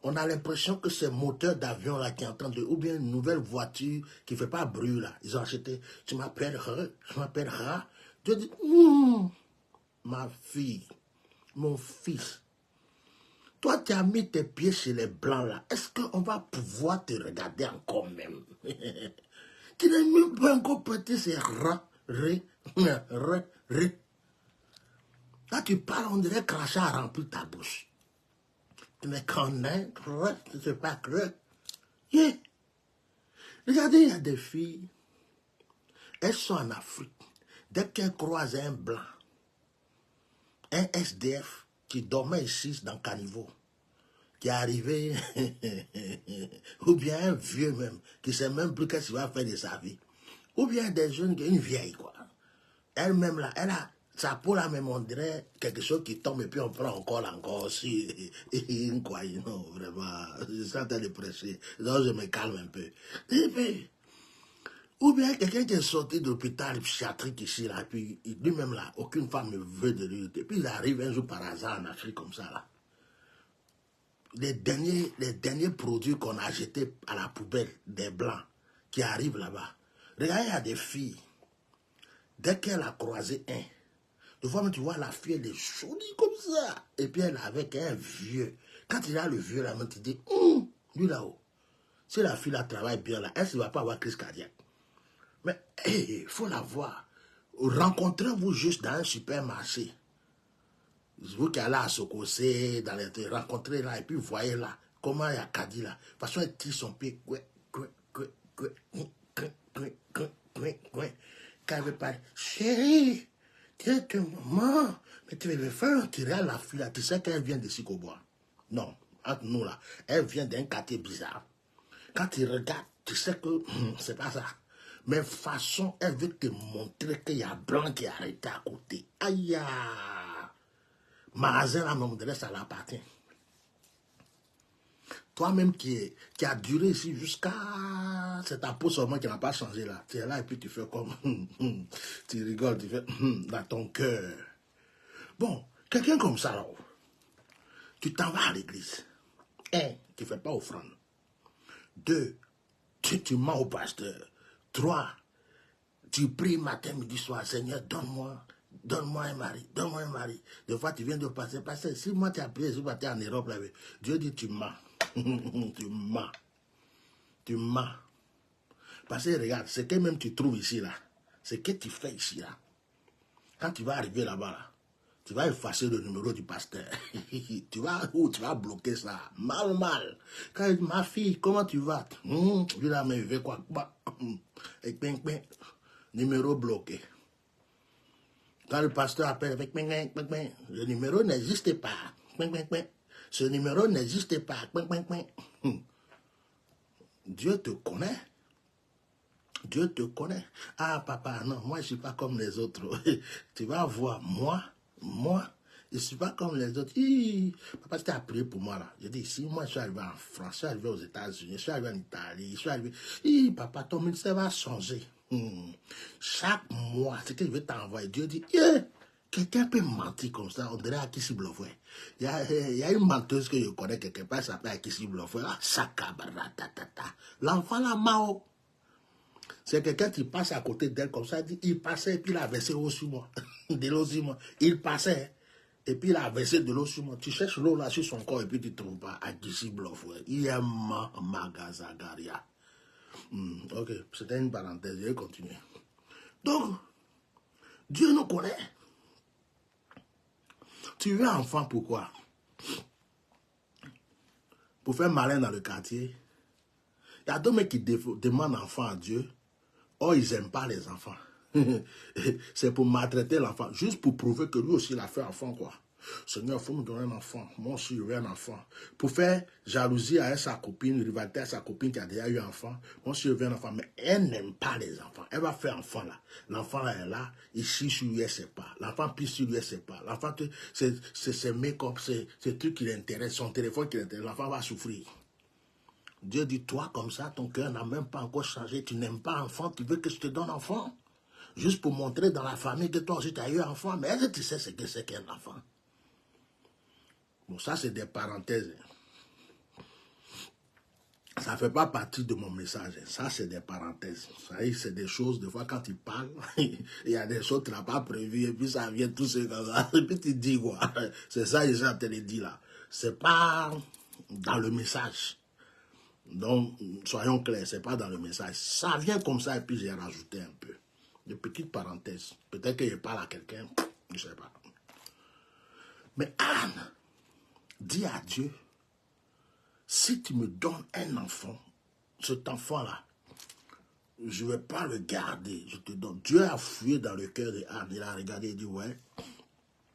Speaker 1: on a l'impression que c'est moteur d'avion là qui est en train de... Ou bien une nouvelle voiture qui ne fait pas bruit là. Ils ont acheté. Tu m'appelles rare, je m'appelle rare. Dieu dit, ma fille, mon fils, toi tu as mis tes pieds chez les blancs là. Est-ce qu'on va pouvoir te regarder encore même? Tu n'as même pas encore prêté ces rare, rare. Là, tu parles, on dirait crachat a rempli ta bouche. Tu me connais, tu ne sais pas que. Yeah. Regardez, il y a des filles, elles sont en Afrique. Dès qu'elles croisent un blanc, un SDF qui dormait ici dans Caniveau, qui est arrivé, ou bien un vieux même, qui ne sait même plus qu'est-ce qu'il va faire de sa vie, ou bien des jeunes, une vieille, quoi. Elle-même, là, elle a... Sa peau là même, on dirait quelque chose qui tombe et puis on prend encore aussi. Quoi, non, vraiment, je suis en train de prêcher. Donc je me calme un peu. Et puis, ou bien quelqu'un qui est sorti de l'hôpital psychiatrique ici, là, puis lui-même là, aucune femme ne veut de lui. Et puis il arrive un jour par hasard en Afrique comme ça là. Les derniers produits qu'on a jetés à la poubelle des blancs qui arrivent là-bas. Regardez, il y a des filles. Dès qu'elle a croisé un, des fois, tu vois, la fille, elle est jolie comme ça. Et puis, elle est avec un vieux. Quand il a le vieux là, tu te dis, lui là-haut, si la fille là travaille bien là, elle ne va pas avoir crise cardiaque. Mais, il faut la voir. Rencontrez-vous juste dans un supermarché. Vous qui allez à Sokosé, dans les rencontrez là, et puis voyez là, comment il y a Kadi là. De toute façon, elle tire son pied. Quand elle veut parler, chérie, tiens, tu es maman, mais tu veux faire, tu regardes la fille là, tu sais qu'elle vient de Sikobois. Non,
Speaker 2: entre nous là, elle vient d'un quartier bizarre. Quand tu regardes, tu sais que c'est pas ça. Mais façon, elle veut te montrer qu'il y a blanc qui est arrêté à côté. Aïe! Magasin là, non, ça l'appartient. Toi-même qui a duré ici jusqu'à... C'est ta peau seulement qui n'a pas changé là. Tu es là et puis tu fais comme... tu rigoles, tu fais... dans ton cœur. Bon, quelqu'un comme ça là, tu t'en vas à l'église. 1, tu ne fais pas offrande. 2, tu mens au pasteur. 3, tu pries matin, midi, soir. Seigneur, donne-moi un mari, donne-moi un mari. Des fois, tu viens de passer. Pasteur, si moi tu as prié, si tu es en Europe, là, Dieu dit, tu mens. Tu mens. Tu mens. Parce que regarde, ce que même tu trouves ici, là, ce que tu fais ici, là, quand tu vas arriver là-bas, là, tu vas effacer le numéro du pasteur. Tu vas bloquer ça. Mal. Quand il dit, ma fille, comment tu vas? Je la mais je quoi? Et numéro bloqué. Quand le pasteur appelle avec le numéro n'existe pas. Ce numéro n'existe pas. Dieu te connaît. Dieu te connaît. Ah, papa, non, moi, je ne suis pas comme les autres. Tu vas voir, moi, je ne suis pas comme les autres. Papa, tu as prié pour moi, là. Je dis, si moi, je suis arrivé en France, je suis arrivé aux États-Unis, je suis arrivé en Italie, je suis arrivé... Papa, ton ministère va changer. Chaque mois, c'est que je vais t'envoyer. Dieu dit, quelqu'un peut mentir comme ça, on dirait Akissi Blofoué. Il y a une menteuse que je connais quelque part, ça s'appelle Akissi Blofoué. L'enfant là, Mao. C'est quelqu'un qui passe à côté d'elle comme ça, il passait et puis il a versé l'eau sur moi. De l'eau sur moi. Il passait et puis il a versé de l'eau sur moi. Tu cherches l'eau là sur son corps et puis tu ne trouves pas. Akissi Blofoué. Il est Magazagaria. Ok, c'était une parenthèse, je vais continuer. Donc, Dieu nous connaît. Tu es enfant, pourquoi? Pour faire malin dans le quartier. Il y a deux mecs qui demandent enfant à Dieu. Oh, ils n'aiment pas les enfants. C'est pour maltraiter l'enfant. Juste pour prouver que lui aussi, il a fait enfant, quoi. Seigneur, il faut me donner un enfant. Moi aussi, je veux un enfant. Pour faire jalousie à sa copine, rivalité à sa copine qui a déjà eu un enfant. Moi aussi, je veux un enfant. Mais elle n'aime pas les enfants. Elle va faire enfant, là. L'enfant, là, est là. Ici, sur lui, elle ne sait pas. L'enfant pisse sur lui, elle ne sait pas. L'enfant, c'est ses make-up, c'est ces trucs qui l'intéressent, son téléphone qui l'intéresse. L'enfant va souffrir. Dieu dit, toi, comme ça, ton cœur n'a même pas encore changé. Tu n'aimes pas enfant, tu veux que je te donne enfant. Juste pour montrer dans la famille que toi aussi, tu as eu enfant. Mais est-ce que tu sais ce que c'est qu'un enfant? Bon, ça, c'est des parenthèses. Ça ne fait pas partie de mon message. Ça, c'est des parenthèses. Ça, c'est des choses, des fois, quand tu parles, il y a des choses que tu n'as pas prévues, et puis ça vient tout seul comme ça. Et puis tu dis quoi? C'est ça, j'ai te le dit là. C'est pas dans le message. Donc, soyons clairs, ce n'est pas dans le message. Ça vient comme ça, et puis j'ai rajouté un peu. De petites parenthèses. Peut-être que je parle à quelqu'un, je ne sais pas. Mais Anne dit à Dieu, si tu me donnes un enfant, cet enfant-là, je ne vais pas le garder, je te donne. Dieu a fouillé dans le cœur de Anne, il a regardé et dit, ouais,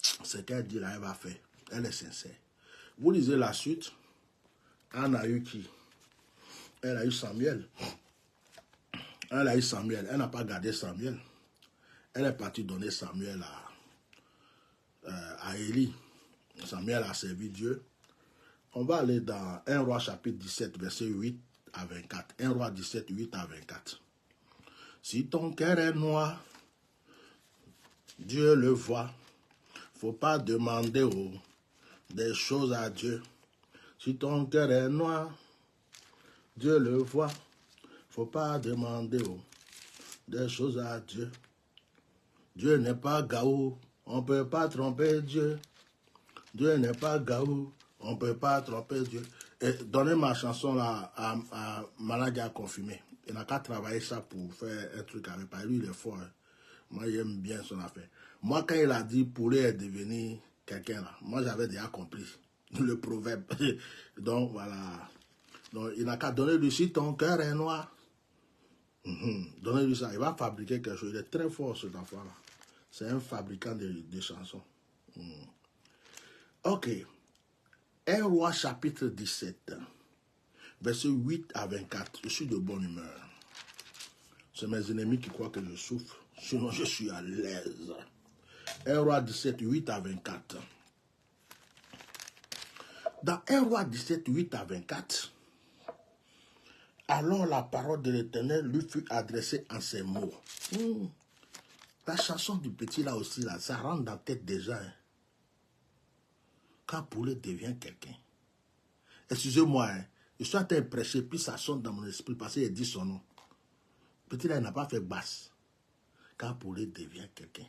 Speaker 2: ce qu'elle dit là, elle va faire. Elle est sincère. Vous lisez la suite, Anne a eu qui? Elle a eu Samuel. Elle a eu Samuel. Elle n'a pas gardé Samuel. Elle est partie donner Samuel à Élie. Samuel a servi Dieu. On va aller dans 1 Roi chapitre 17, verset 8 à 24. 1 Roi 17, 8 à 24. Si ton cœur est noir, Dieu le voit. Faut pas demander des choses à Dieu. Si ton cœur est noir, Dieu le voit. Faut pas demander des choses à Dieu. Dieu n'est pas Gaou, on ne peut pas tromper Dieu. Dieu n'est pas Gaou, on ne peut pas tromper Dieu. Et donnez ma chanson là à Malaga confirmé. Il n'a qu'à travailler ça pour faire un truc avec lui. Lui, il est fort. Hein. Moi, j'aime bien son affaire. Moi, quand il a dit poulet est devenu quelqu'un là, moi, j'avais déjà compris le proverbe. Donc, voilà. Donc, il n'a qu'à donner lui si ton cœur est noir. Donnez-lui ça, il va fabriquer quelque chose. Il est très fort cet enfant-là. C'est un fabricant de chansons. Ok. 1 Roi chapitre 17, verset 8 à 24. Je suis de bonne humeur. C'est mes ennemis qui croient que je souffre. Sinon, je suis à l'aise. 1 Roi 17, 8 à 24. Dans 1 Roi 17, 8 à 24, alors la parole de l'Éternel lui fut adressée en ces mots. La chanson du petit là aussi, là, ça rentre dans la tête des gens. Hein. Quand Poulet devient quelqu'un. Excusez-moi, hein, je suis en train de prêcher, puis ça sonne dans mon esprit parce qu'il dit son nom. Petit là, il n'a pas fait basse. Quand Poulet devient quelqu'un.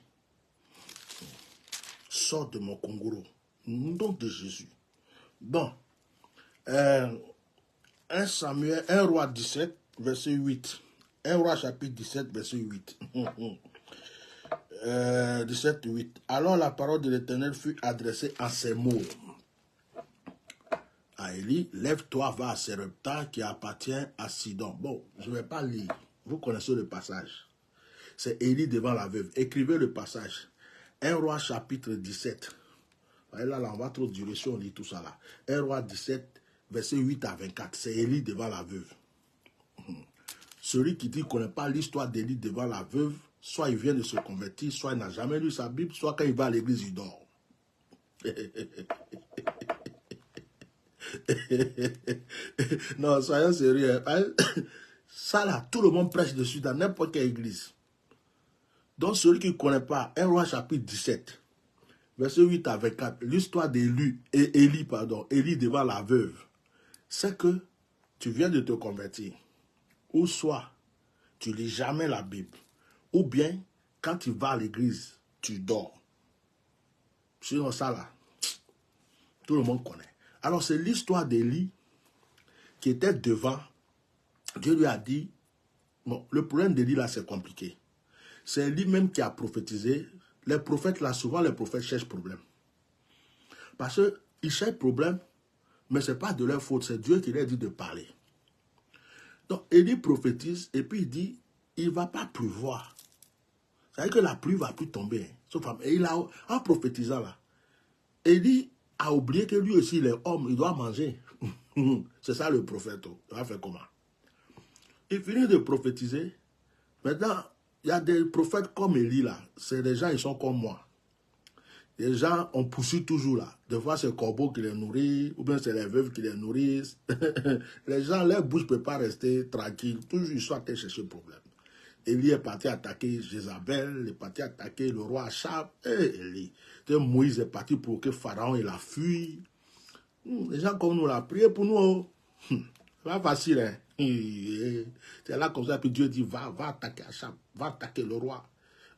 Speaker 2: Sors de mon Congoro. Nom de Jésus. Bon. 1 Roi 17, verset 8. 1 Roi chapitre 17, verset 8. 17, 8. Alors la parole de l'Éternel fut adressée en ces mots. À Élie, lève-toi, va à Sarepta qui appartient à Sidon. Bon, je ne vais pas lire. Vous connaissez le passage. C'est Élie devant la veuve. Écrivez le passage. 1 Roi chapitre 17. Là, on va trop durer si on lit tout ça là. 1 Roi 17, verset 8 à 24. C'est Élie devant la veuve. Celui qui dit qu'il ne connaît pas l'histoire d'Élie devant la veuve, soit il vient de se convertir, soit il n'a jamais lu sa Bible, soit quand il va à l'église, il dort. Non, soyons sérieux. Ça là, tout le monde prêche dessus dans n'importe quelle église. Donc celui qui ne connaît pas 1 Roi chapitre 17, verset 8 à 24, l'histoire d'Élie devant la veuve, c'est que tu viens de te convertir. Ou soit, tu lis jamais la Bible. Ou bien, quand tu vas à l'église, tu dors. Sinon ça là, tout le monde connaît. Alors c'est l'histoire d'Élie qui était devant. Dieu lui a dit, bon, le problème d'Élie là c'est compliqué. C'est lui-même qui a prophétisé. Les prophètes là, souvent les prophètes cherchent problème. Parce qu'ils cherchent problème, mais ce n'est pas de leur faute, c'est Dieu qui leur dit de parler. Donc Élie prophétise et puis il dit, il ne va pas pleuvoir. C'est-à-dire que la pluie ne va plus tomber. Hein. Et il a, en prophétisant là, Élie a oublié que lui aussi, il est homme, il doit manger. C'est ça le prophète. Il va faire comment? Il finit de prophétiser. Maintenant, il y a des prophètes comme Élie là. C'est des gens, ils sont comme moi. Les gens, on poursuit toujours là. Des fois, c'est le corbeau qui les nourrit, ou bien c'est les veuves qui les nourrissent. Les gens, leur bouche ne peut pas rester tranquille. Toujours, ils sont en train de chercher le problème. Élie est parti attaquer Jézabel, il est parti attaquer le roi Achab. Élie. Moïse est parti pour que Pharaon il a fui. Les gens comme nous, là, priez pour nous. C'est pas facile, hein. C'est là comme ça, puis Dieu dit, va attaquer Achab, va attaquer le roi,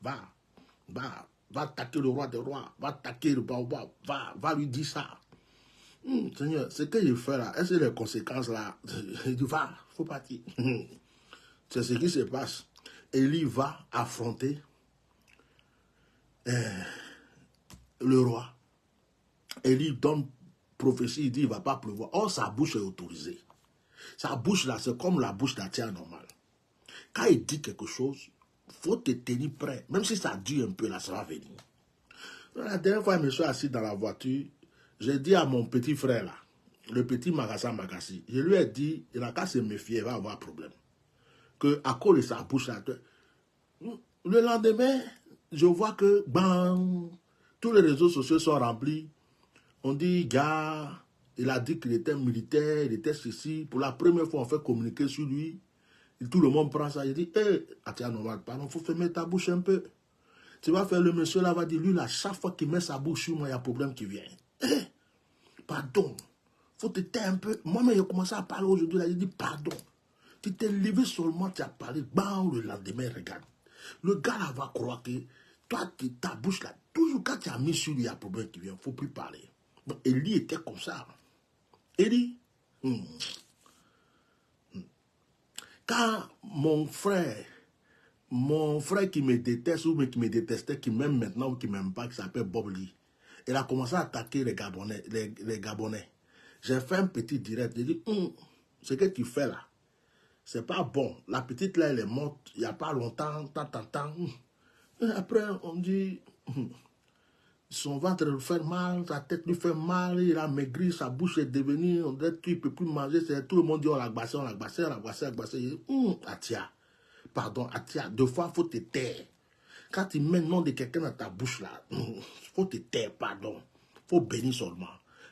Speaker 2: va attaquer le roi des rois, va attaquer le baobab, va lui dire ça. Seigneur, ce qu'il fait là, est-ce que les conséquences là, il dit, va, il faut partir. C'est ce qui se passe. Élie va affronter le roi. Élie donne prophétie, il dit, il ne va pas pleuvoir. Or, sa bouche est autorisée. Sa bouche là, c'est comme la bouche d'un tien normal. Quand il dit quelque chose, il faut te tenir prêt. Même si ça dure un peu, là, ça va venir. La dernière fois, je me suis assis dans la voiture, j'ai dit à mon petit frère là, le petit Magassi, je lui ai dit, il n'a qu'à se méfier, il va avoir un problème. Que à cause de sa bouche là, le lendemain, je vois que, bam, tous les réseaux sociaux sont remplis. On dit, gars, il a dit qu'il était militaire, il était ceci. Pour la première fois, on fait communiquer sur lui. Et tout le monde prend ça. Il dit, tiens, normal, pardon, il faut fermer ta bouche un peu. Tu vas faire le monsieur là, va dire, lui, là, chaque fois qu'il met sa bouche sur moi, il y a un problème qui vient. Pardon, il faut te taire un peu. Moi-même, j'ai commencé à parler aujourd'hui, là, j'ai dit, pardon. Tu t'es levé seulement, tu as parlé, bam, le lendemain, regarde. Le gars là va croire que toi, ta bouche là, toujours quand tu as mis sur lui, il y a un problème qui vient, il ne faut plus parler. Donc, Élie était comme ça. Élie, quand mon frère qui me déteste ou qui me détestait, qui m'aime maintenant ou qui ne m'aime pas, qui s'appelle Bob Lee, il a commencé à attaquer les Gabonais. J'ai fait un petit direct, j'ai dit, ce que tu fais là, c'est pas bon. La petite là, elle est morte il n'y a pas longtemps, tant. Et après, on dit, son ventre lui fait mal, sa tête lui fait mal, il a maigri, sa bouche est devenue, on dirait qu'il ne peut plus manger, tout le monde dit on l'a glacé, on l'a glacé, on l'a glacé, on l'a glacé. Atia, pardon, Atia, 2 fois, il faut te taire. Quand tu mets le nom de quelqu'un dans ta bouche là, faut te taire, pardon. Faut bénir seulement.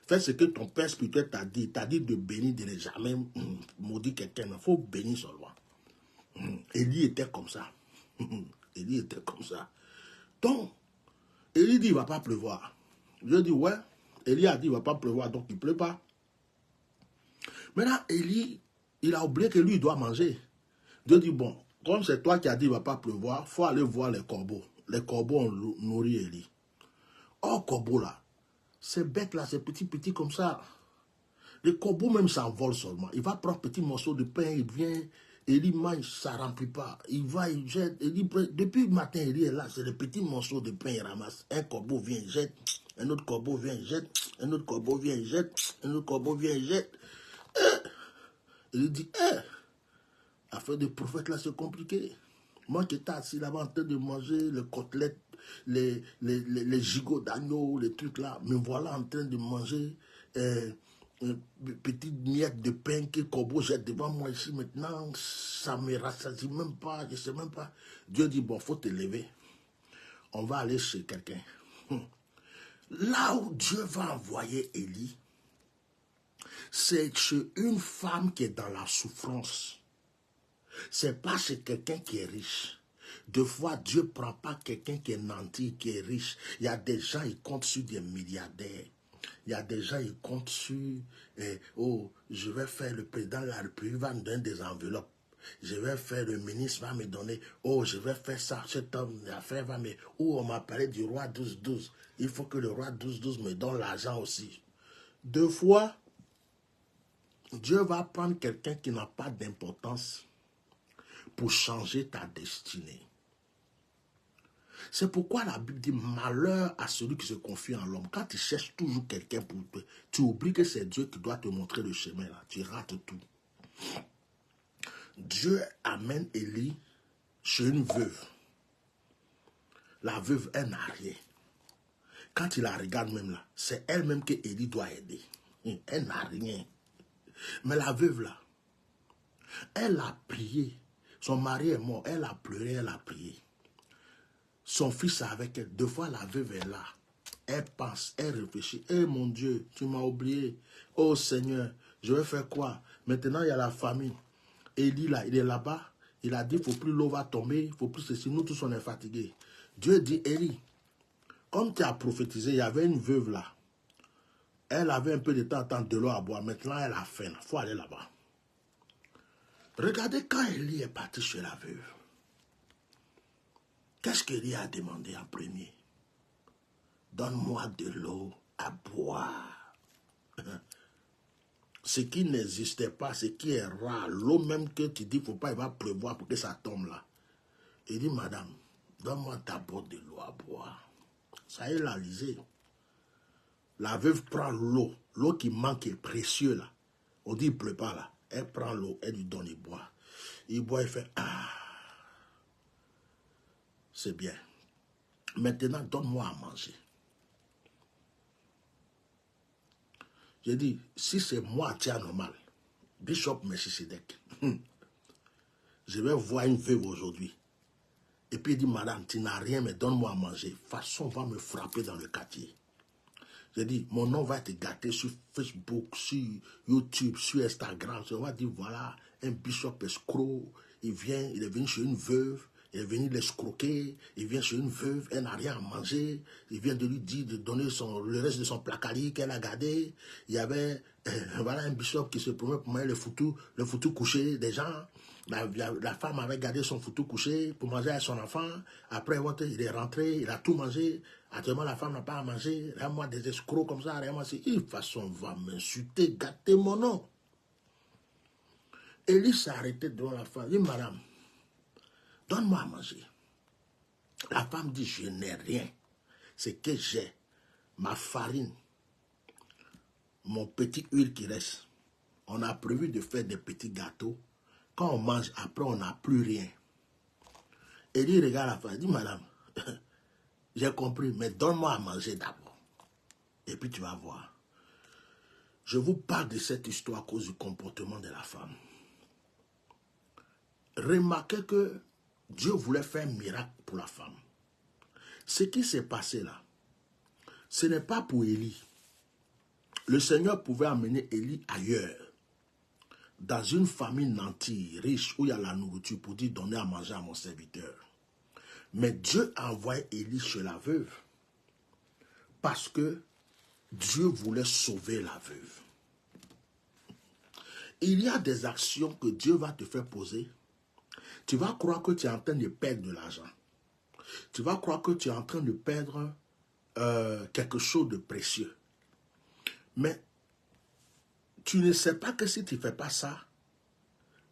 Speaker 2: Fais ce que ton père spirituel t'a dit. Il t'a dit de bénir, de ne jamais maudire quelqu'un. Il faut bénir seulement. Élie était comme ça. Élie était comme ça. Donc, Élie dit il ne va pas pleuvoir. Je dis ouais. Élie a dit il ne va pas pleuvoir, donc il ne pleut pas. Maintenant, Élie, il a oublié que lui, il doit manger. Dieu dit bon, comme c'est toi qui as dit il ne va pas pleuvoir, il faut aller voir les corbeaux. Les corbeaux ont nourri Élie. Oh, corbeau là, ces bêtes là, ces petits comme ça. Les corbeaux même s'envolent seulement. Il va prendre un petit morceau de pain, il vient, Élie mange, ça ne remplit pas. Il va, il jette, Élie, depuis le matin, Élie est là, c'est des petits morceaux de pain, il ramasse. Un corbeau vient, il jette, un autre corbeau vient, il jette, un autre corbeau vient, il jette, un autre corbeau vient, il jette. Il dit, affaire de prophète là, c'est compliqué. Moi qui étais assis là-bas en train de manger les côtelettes, les gigots d'agneau, les trucs là, me voilà en train de manger une petite miette de pain que Corbeau jette devant moi ici maintenant. Ça me rassasie même pas, je sais même pas. Dieu dit, bon, faut te lever. On va aller chez quelqu'un. Là où Dieu va envoyer Élie, c'est chez une femme qui est dans la souffrance. C'est pas chez quelqu'un qui est riche. Deux fois, Dieu ne prend pas quelqu'un qui est nanti, qui est riche. Il y a des gens, ils comptent sur des milliardaires. Il y a des gens, ils comptent sur, oh, je vais faire le président de la République, va me donner des enveloppes. Je vais faire, le ministre va me donner, oh, je vais faire ça, cet homme d'affaires va me, oh, on m'a parlé du roi 12-12. Il faut que le roi 12-12 me donne l'argent aussi. Deux fois, Dieu va prendre quelqu'un qui n'a pas d'importance pour changer ta destinée. C'est pourquoi la Bible dit malheur à celui qui se confie en l'homme. Quand tu cherches toujours quelqu'un pour te... Tu oublies que c'est Dieu qui doit te montrer le chemin là. Tu rates tout. Dieu amène Élie chez une veuve. La veuve, elle n'a rien. Quand il la regarde même là, c'est elle-même que Élie doit aider. Elle n'a rien. Mais la veuve là, elle a prié. Son mari est mort. Elle a pleuré, elle a prié. Son fils est avec elle. Deux fois, la veuve est là. Elle pense, elle réfléchit. Eh mon Dieu, tu m'as oublié. Oh Seigneur, je vais faire quoi? Maintenant, il y a la famille. Élie, là, il est là-bas. Il a dit, il ne faut plus l'eau va tomber. Il ne faut plus ceci. Nous tous, on est fatigués. Dieu dit, Élie, comme tu as prophétisé, il y avait une veuve là. Elle avait un peu de temps à attendre de l'eau à boire. Maintenant, elle a faim. Il faut aller là-bas. Regardez quand Élie est parti chez la veuve. Qu'est-ce qu'Élie a demandé en premier? Donne-moi de l'eau à boire. Ce qui n'existait pas, ce qui est rare, l'eau même que tu dis, il ne faut pas, il va pleuvoir pour que ça tombe là. Il dit, madame, donne-moi d'abord de l'eau à boire. Ça y est, la lisée. La veuve prend l'eau, l'eau qui manque est précieuse là. On dit, il ne pleut pas là. Elle prend l'eau, elle lui donne, il boit. Il boit, il fait, ah, c'est bien. Maintenant, donne-moi à manger. J'ai dit, si c'est moi, tiens, normal, Bishop Melchisedec, je vais voir une veuve aujourd'hui. Et puis il dit, madame, tu n'as rien, mais donne-moi à manger. Façon, on va me frapper dans le quartier. J'ai dit, mon nom va être gâté sur Facebook, sur YouTube, sur Instagram. On va dire, voilà, un bishop escroc, il est venu chez une veuve, il est venu l'escroquer, il vient chez une veuve, elle n'a rien à manger, il vient de lui dire de donner le reste de son placali qu'elle a gardé. Il y avait, voilà, un bishop qui se promet pour manger le foutu couché des gens. La femme avait gardé son foutu couché pour manger avec son enfant. Après, il est rentré, il a tout mangé. Actuellement, la femme n'a pas à manger. Moi, des escrocs comme ça, moi, c'est une façon, on va m'insulter, gâter mon nom. Élie s'est arrêté devant la femme. Il dit, madame, donne-moi à manger. La femme dit, je n'ai rien. C'est que j'ai ma farine, mon petit huile qui reste. On a prévu de faire des petits gâteaux. Quand on mange, après, on n'a plus rien. Élie regarde la femme, dit, madame, J'ai compris, mais donne-moi à manger d'abord. Et puis tu vas voir. Je vous parle de cette histoire à cause du comportement de la femme. Remarquez que Dieu voulait faire un miracle pour la femme. Ce qui s'est passé là, ce n'est pas pour Élie. Le Seigneur pouvait amener Élie ailleurs, dans une famille nantie, riche, où il y a la nourriture pour dire donner à manger à mon serviteur. Mais Dieu a envoyé Élie chez la veuve parce que Dieu voulait sauver la veuve. Il y a des actions que Dieu va te faire poser. Tu vas croire que tu es en train de perdre de l'argent. Tu vas croire que tu es en train de perdre quelque chose de précieux. Mais tu ne sais pas que si tu ne fais pas ça,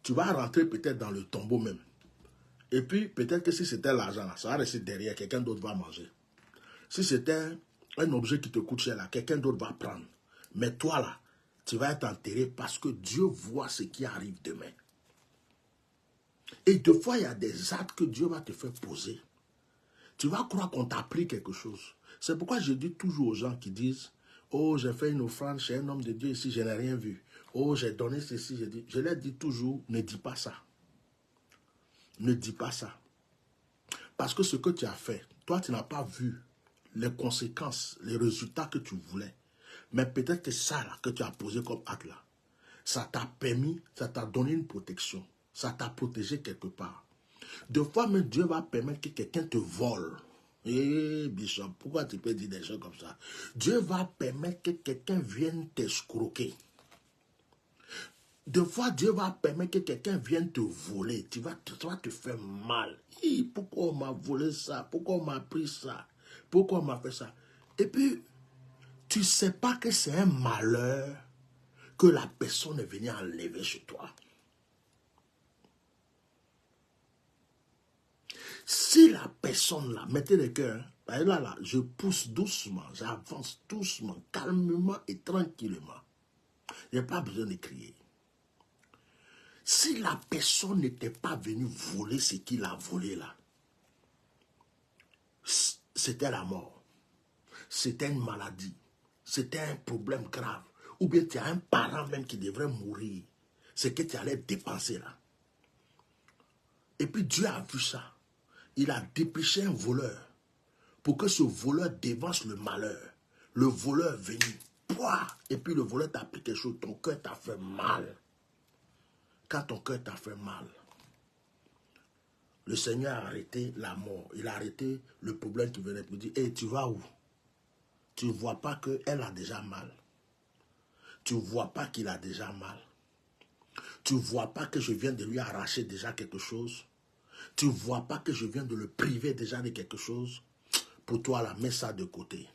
Speaker 2: tu vas rentrer peut-être dans le tombeau même. Et puis, peut-être que si c'était l'argent, là, ça va rester derrière, quelqu'un d'autre va manger. Si c'était un objet qui te coûte cher, là, quelqu'un d'autre va prendre. Mais toi, là, tu vas être enterré parce que Dieu voit ce qui arrive demain. Et deux fois, il y a des actes que Dieu va te faire poser. Tu vas croire qu'on t'a appris quelque chose. C'est pourquoi je dis toujours aux gens qui disent « Oh, j'ai fait une offrande chez un homme de Dieu ici, je n'ai rien vu. Oh, j'ai donné ceci, j'ai dit. » Je leur dis toujours « Ne dis pas ça. Ne dis pas ça. » Parce que ce que tu as fait, toi, tu n'as pas vu les conséquences, les résultats que tu voulais. Mais peut-être que ça, là, que tu as posé comme acte, là, ça t'a permis, ça t'a donné une protection. Ça t'a protégé quelque part. Deux fois même, Dieu va permettre que quelqu'un te vole. Eh, Bishop, pourquoi tu peux dire des choses comme ça? Dieu va permettre que quelqu'un vienne t'escroquer. Deux fois, Dieu va permettre que quelqu'un vienne te voler. Tu vas te faire mal. Hi, pourquoi on m'a volé ça? Pourquoi on m'a pris ça? Pourquoi on m'a fait ça? Et puis, tu ne sais pas que c'est un malheur que la personne est venue enlever chez toi. Si la personne là, mettez le cœur, là, je pousse doucement, j'avance doucement, calmement et tranquillement. Je n'ai pas besoin de crier. Si la personne n'était pas venue voler ce qu'il a volé là, c'était la mort. C'était une maladie. C'était un problème grave. Ou bien tu as un parent même qui devrait mourir. C'est que tu allais dépenser là. Et puis Dieu a vu ça. Il a dépêché un voleur pour que ce voleur dévance le malheur. Le voleur est venu. Pouah, et puis le voleur t'a pris quelque chose. Ton cœur t'a fait mal. Quand ton cœur t'a fait mal, le Seigneur a arrêté la mort. Il a arrêté le problème qui venait pour dire, hey, tu vas où? Tu ne vois pas qu'elle a déjà mal. Tu ne vois pas qu'il a déjà mal. Tu ne vois pas que je viens de lui arracher déjà quelque chose. Tu ne vois pas que je viens de le priver déjà de quelque chose. Pour toi, là, mets ça de côté.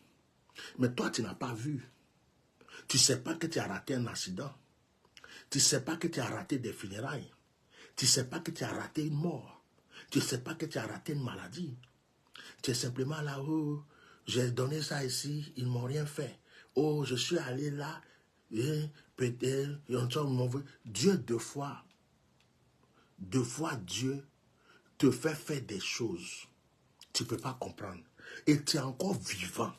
Speaker 2: Mais toi, tu n'as pas vu. Tu ne sais pas que tu as raté un accident. Tu ne sais pas que tu as raté des funérailles. Tu ne sais pas que tu as raté une mort. Tu ne sais pas que tu as raté une maladie. Tu es simplement là, oh, j'ai donné ça ici, ils ne m'ont rien fait. Oh, je suis allé là, et peut-être, Dieu deux fois, Dieu te fait faire des choses. Tu ne peux pas comprendre. Et tu es encore vivant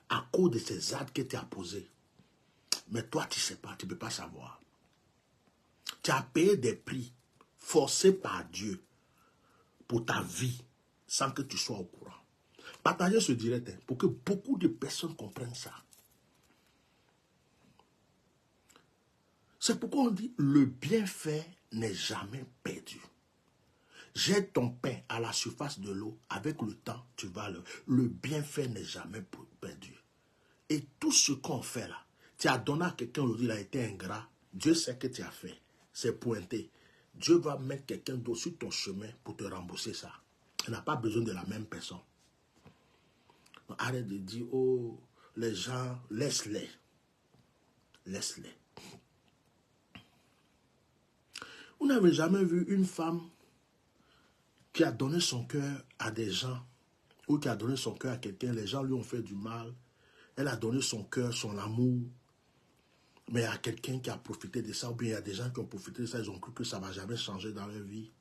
Speaker 2: à cause de ces actes que tu as posés. Mais toi, tu ne sais pas, tu ne peux pas savoir. Tu as payé des prix forcés par Dieu pour ta vie sans que tu sois au courant. Partagez ce direct pour que beaucoup de personnes comprennent ça. C'est pourquoi on dit le bienfait n'est jamais perdu. Jette ton pain à la surface de l'eau, avec le temps, tu vas le bienfait n'est jamais perdu. Et tout ce qu'on fait là, tu as donné à quelqu'un aujourd'hui, il a été ingrat, Dieu sait que tu as fait, c'est pointé. Dieu va mettre quelqu'un d'autre sur ton chemin pour te rembourser ça. Il n'a pas besoin de la même personne. Donc, arrête de dire, oh, les gens, laisse-les. Laisse-les. Vous n'avez jamais vu une femme qui a donné son cœur à des gens, ou qui a donné son cœur à quelqu'un, les gens lui ont fait du mal, elle a donné son cœur, son amour, mais il y a quelqu'un qui a profité de ça, ou bien il y a des gens qui ont profité de ça, ils ont cru que ça ne va jamais changer dans leur vie.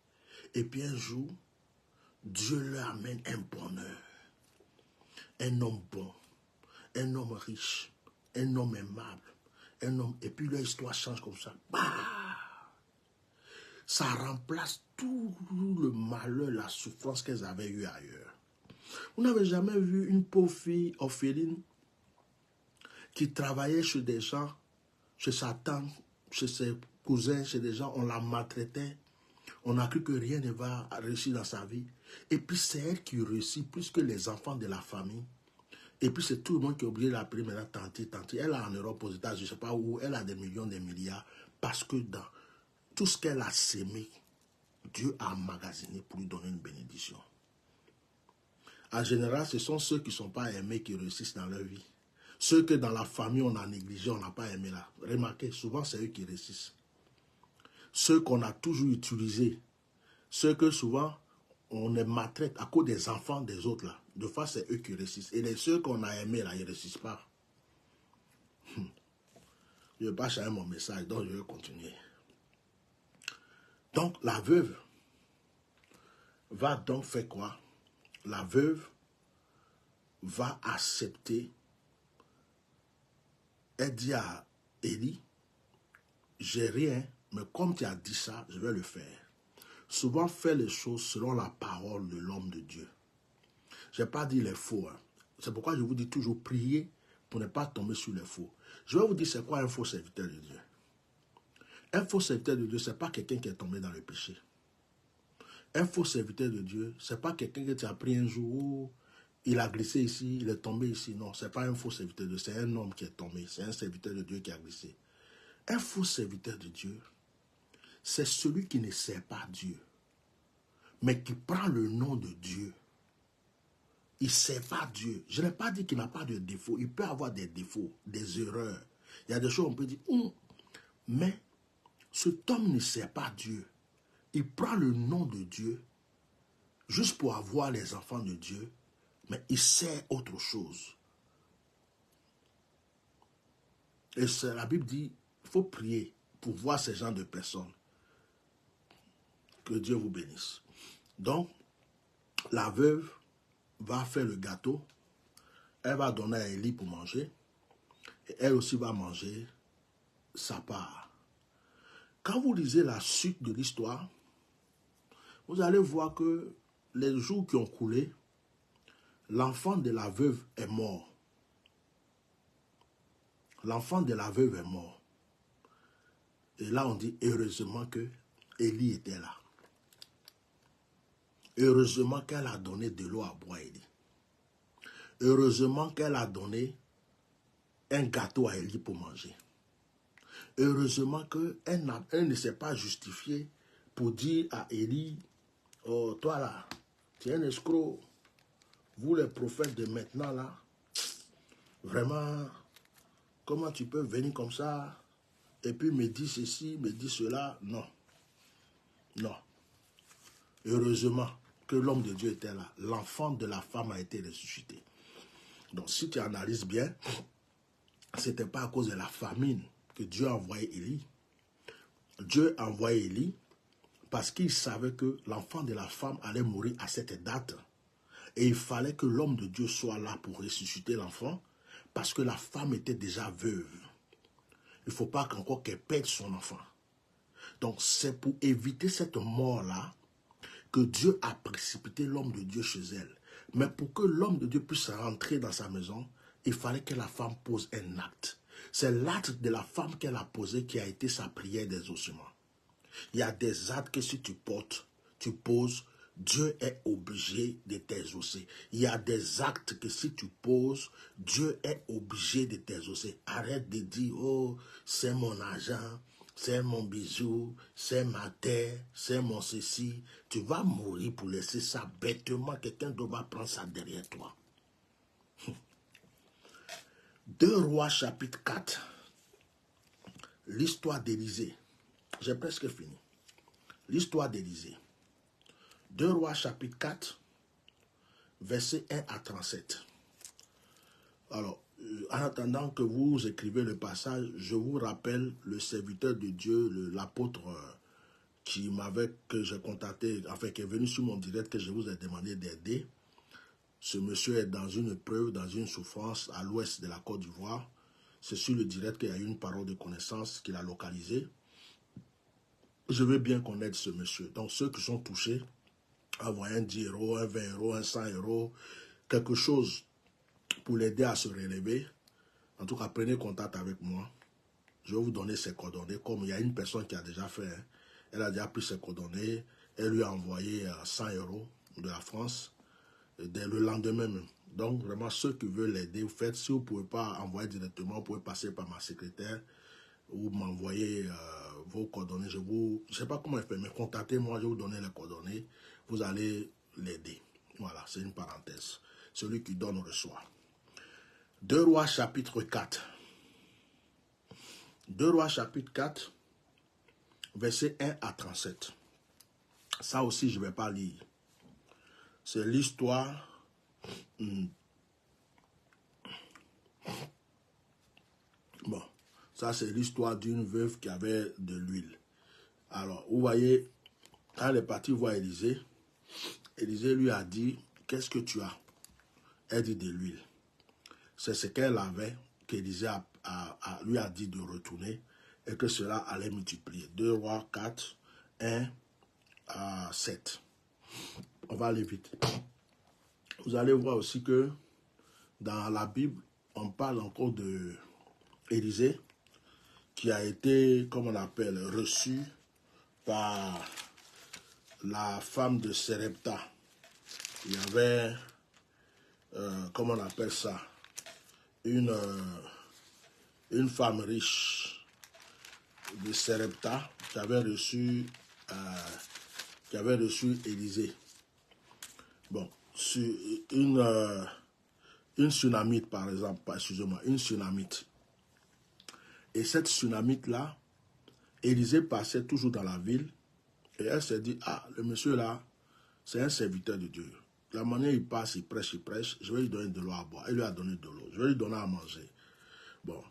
Speaker 2: Et puis un jour, Dieu leur amène un bonheur. un homme bon, un homme riche, un homme aimable, un homme... Et puis leur histoire change comme ça. Bah, ça remplace tout le malheur, la souffrance qu'elles avaient eu ailleurs. Vous n'avez jamais vu une pauvre fille orpheline qui travaillait chez des gens, chez sa tante, chez ses cousins, chez des gens, on la maltraitait. On a cru que rien ne va réussir dans sa vie. Et puis c'est elle qui réussit plus que les enfants de la famille. Et puis c'est tout le monde qui est obligé de l'appeler maintenant tanti, tanti. Elle est en Europe, aux États-Unis, je ne sais pas où, elle a des millions, des milliards. Parce que dans tout ce qu'elle a sémé, Dieu a emmagasiné pour lui donner une bénédiction. En général, ce sont ceux qui ne sont pas aimés qui réussissent dans leur vie. Ceux que dans la famille, on a négligé, on n'a pas aimé là. Remarquez, souvent c'est eux qui réussissent. Ceux qu'on a toujours utilisés, ceux que souvent on les maltraite à cause des enfants des autres là. De fois, c'est eux qui réussissent. Et les ceux qu'on a aimés là, ils ne réussissent pas. Je ne vais pas changer mon message, donc je vais continuer. Donc, la veuve va donc faire quoi? La veuve va accepter. Elle dit à Élie, j'ai rien, mais comme tu as dit ça, je vais le faire. Souvent, faire les choses selon la parole de l'homme de Dieu. Je n'ai pas dit les faux. Hein. C'est pourquoi je vous dis toujours prier pour ne pas tomber sur les faux. Je vais vous dire c'est quoi un faux serviteur de Dieu. Un faux serviteur de Dieu, ce n'est pas quelqu'un qui est tombé dans le péché. Un faux serviteur de Dieu, ce n'est pas quelqu'un que tu as pris un jour, il a glissé ici, il est tombé ici. Non, ce n'est pas un faux serviteur de Dieu, c'est un homme qui est tombé. C'est un serviteur de Dieu qui a glissé. Un faux serviteur de Dieu, c'est celui qui ne sert pas Dieu, mais qui prend le nom de Dieu. Il ne sert pas Dieu. Je n'ai pas dit qu'il n'a pas de défauts. Il peut avoir des défauts, des erreurs. Il y a des choses où on peut dire, mais cet homme ne sert pas Dieu. Il prend le nom de Dieu juste pour avoir les enfants de Dieu, mais il sert autre chose. Et la Bible dit, il faut prier pour voir ces genres de personnes. Que Dieu vous bénisse. Donc, la veuve va faire le gâteau, elle va donner à Élie pour manger, et elle aussi va manger sa part. Quand vous lisez la suite de l'histoire, vous allez voir que les jours qui ont coulé, l'enfant de la veuve est mort. L'enfant de la veuve est mort. Et là, on dit heureusement que Élie était là. Heureusement qu'elle a donné de l'eau à boire, Élie. Heureusement qu'elle a donné un gâteau à Élie pour manger. Heureusement qu'elle ne s'est pas justifiée pour dire à Élie, oh, toi là, tu es un escroc. Vous les prophètes de maintenant là, vraiment, comment tu peux venir comme ça et puis me dire ceci, me dire cela? Non. Non. Heureusement que l'homme de Dieu était là. L'enfant de la femme a été ressuscité. Donc si tu analyses bien, ce n'était pas à cause de la famine que Dieu a envoyé Élie. Dieu a envoyé Élie parce qu'il savait que l'enfant de la femme allait mourir à cette date. Et il fallait que l'homme de Dieu soit là pour ressusciter l'enfant parce que la femme était déjà veuve. Il ne faut pas qu'encore qu'elle perde son enfant. Donc c'est pour éviter cette mort-là que Dieu a précipité l'homme de Dieu chez elle. Mais pour que l'homme de Dieu puisse rentrer dans sa maison, il fallait que la femme pose un acte. C'est l'acte de la femme qu'elle a posé qui a été sa prière d'exaucement. Il y a des actes que si tu portes, tu poses, Dieu est obligé de t'exaucer. Il y a des actes que si tu poses, Dieu est obligé de t'exaucer. Arrête de dire, oh, c'est mon argent, c'est mon bijou, c'est ma terre, c'est mon ceci. Tu vas mourir pour laisser ça bêtement. Quelqu'un doit prendre ça derrière toi. 2 Rois chapitre 4. L'histoire d'Élisée. J'ai presque fini. L'histoire d'Élisée. 2 Rois chapitre 4, versets 1 à 37. Alors, en attendant que vous écrivez le passage, je vous rappelle le serviteur de Dieu, l'apôtre que j'ai contacté, enfin qui est venu sur mon direct, que je vous ai demandé d'aider Ce monsieur est dans une épreuve, dans une souffrance à l'ouest de la Côte d'Ivoire. C'est sur le direct qu'il y a eu une parole de connaissance qu'il a localisée. Je veux bien qu'on aide ce monsieur. Donc ceux qui sont touchés, envoyez un 10 euros, un 20 euros, un 100 euros, quelque chose pour l'aider à se relever. En tout cas, prenez contact avec moi. Je vais vous donner ses coordonnées. Comme il y a une personne qui a déjà fait, hein, elle a déjà pris ses coordonnées. Elle lui a envoyé 100 euros de la France dès le lendemain même. Donc, vraiment, ceux qui veulent l'aider, vous faites. Si vous ne pouvez pas envoyer directement, vous pouvez passer par ma secrétaire ou m'envoyer vos coordonnées. Je ne sais pas comment elle fait, mais contactez-moi, je vais vous donner les coordonnées. Vous allez l'aider. Voilà, c'est une parenthèse. Celui qui donne reçoit. 2 Rois chapitre 4. 2 Rois chapitre 4, versets 1 à 37. Ça aussi, je ne vais pas lire. C'est l'histoire bon, ça c'est l'histoire d'une veuve qui avait de l'huile. Alors, vous voyez, quand elle est partie voir Élisée, Élisée lui a dit, qu'est-ce que tu as? Elle dit de l'huile. C'est ce qu'elle avait, qu'Élisée lui a dit de retourner et que cela allait multiplier. 2 Rois 4, 1 à 7. On va aller vite. Vous allez voir aussi que dans la Bible, on parle encore de Élisée qui a été, comme on appelle, reçu par la femme de Sérepta. Il y avait, comment on appelle ça, une femme riche de Sérepta qui avait reçu Élisée. Bon, une Sunamite par exemple, excusez-moi, une Sunamite. Et cette Sunamite-là, Élisée passait toujours dans la ville et elle s'est dit, ah, le monsieur là, c'est un serviteur de Dieu. La manière il passe, il prêche, je vais lui donner de l'eau à boire. Elle lui a donné de l'eau, je vais lui donner à manger. Bon,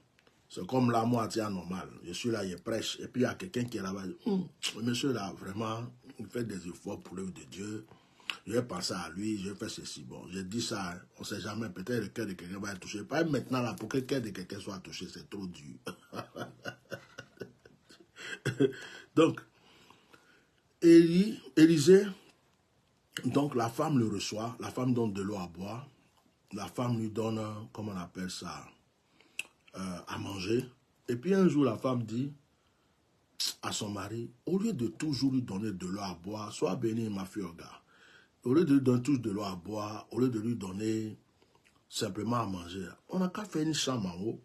Speaker 2: c'est comme la moitié anormale. Je suis là, il prêche, et puis il y a quelqu'un qui est là-bas. Le monsieur là, vraiment, il fait des efforts pour l'œuvre de Dieu. Je vais penser à lui, je vais faire ceci. Bon, j'ai dit ça, on ne sait jamais, peut-être le cœur de quelqu'un va être touché. Pas maintenant, là, pour que le cœur de quelqu'un soit touché, c'est trop dur. Donc, Élisée, donc la femme le reçoit, la femme donne de l'eau à boire, la femme lui donne, comment on appelle ça, à manger. Et puis un jour, la femme dit à son mari, au lieu de toujours lui donner de l'eau à boire, sois béni ma fille, gars. Au lieu de lui donner toujours de l'eau à boire, au lieu de lui donner simplement à manger, on n'a qu'à faire une chambre en haut.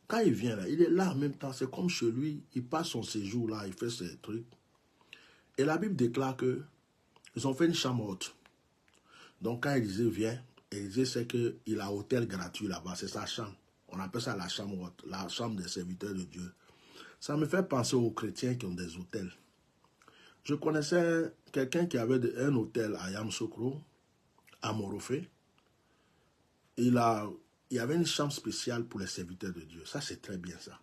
Speaker 2: Quand il vient là, il est là en même temps, c'est comme chez lui, il passe son séjour là, il fait ses trucs. Et la Bible déclare que ils ont fait une chambre haute. Donc quand Élisée vient, Élisée sait qu'il a un hôtel gratuit là-bas, c'est sa chambre. On appelle ça la chambre haute, la chambre des serviteurs de Dieu. Ça me fait penser aux chrétiens qui ont des hôtels. Je connaissais quelqu'un qui avait un hôtel à Yamoussoukro, à Morofé. Il y avait une chambre spéciale pour les serviteurs de Dieu. Ça, c'est très bien ça.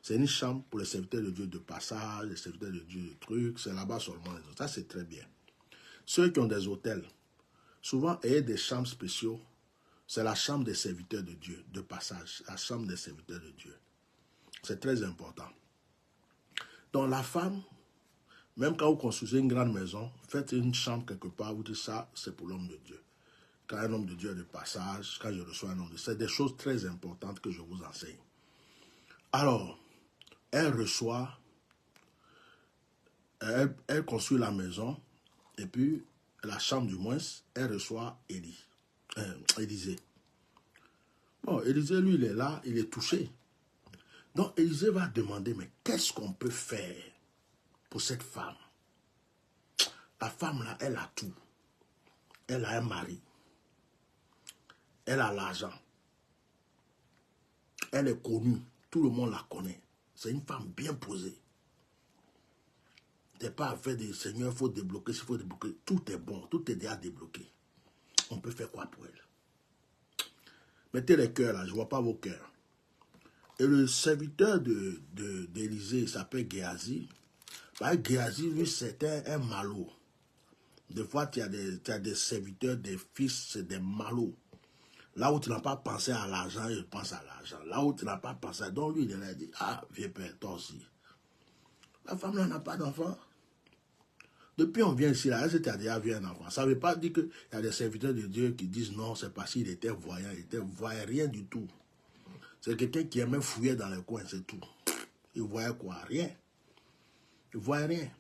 Speaker 2: C'est une chambre pour les serviteurs de Dieu de passage, les serviteurs de Dieu de trucs. C'est là-bas seulement. Ça, c'est très bien. Ceux qui ont des hôtels, souvent, ayez des chambres spéciales. C'est la chambre des serviteurs de Dieu, de passage. La chambre des serviteurs de Dieu. C'est très important. Donc, la femme, même quand vous construisez une grande maison, faites une chambre quelque part, vous dites ça, c'est pour l'homme de Dieu. Quand un homme de Dieu est de passage, quand je reçois un homme de Dieu, c'est des choses très importantes que je vous enseigne. Alors, elle reçoit, elle construit la maison, et puis la chambre du moins, elle reçoit Élisée. Bon, Élisée, lui, il est là, il est touché. Donc, Élisée va demander, mais qu'est-ce qu'on peut faire pour cette femme? La femme, là, elle a tout. Elle a un mari. Elle a l'argent. Elle est connue. Tout le monde la connaît. C'est une femme bien posée. Il n'est pas à faire des seigneurs, il faut débloquer, s'il faut débloquer. Tout est bon, tout est déjà débloqué. On peut faire quoi pour elle? Mettez les cœurs là, je ne vois pas vos cœurs. Et le serviteur d'Élisée, il s'appelle Géasi. Géasi, lui, c'était un malot. Des fois, tu as des serviteurs, des fils, c'est des malots. Là où tu n'as pas pensé à l'argent, il pense à l'argent. Là où tu n'as pas pensé, donc lui, il a dit, ah, vieux père, toi aussi. La femme là n'a pas d'enfant. Depuis on vient ici, là, elle s'est déjà vu un enfant. Ça ne veut pas dire qu'il y a des serviteurs de Dieu qui disent non, c'est parce qu'il était voyant, il était voyant, rien du tout. C'est quelqu'un qui aimait fouiller dans les coins, c'est tout. Il voyait quoi? Rien. Il voyait rien.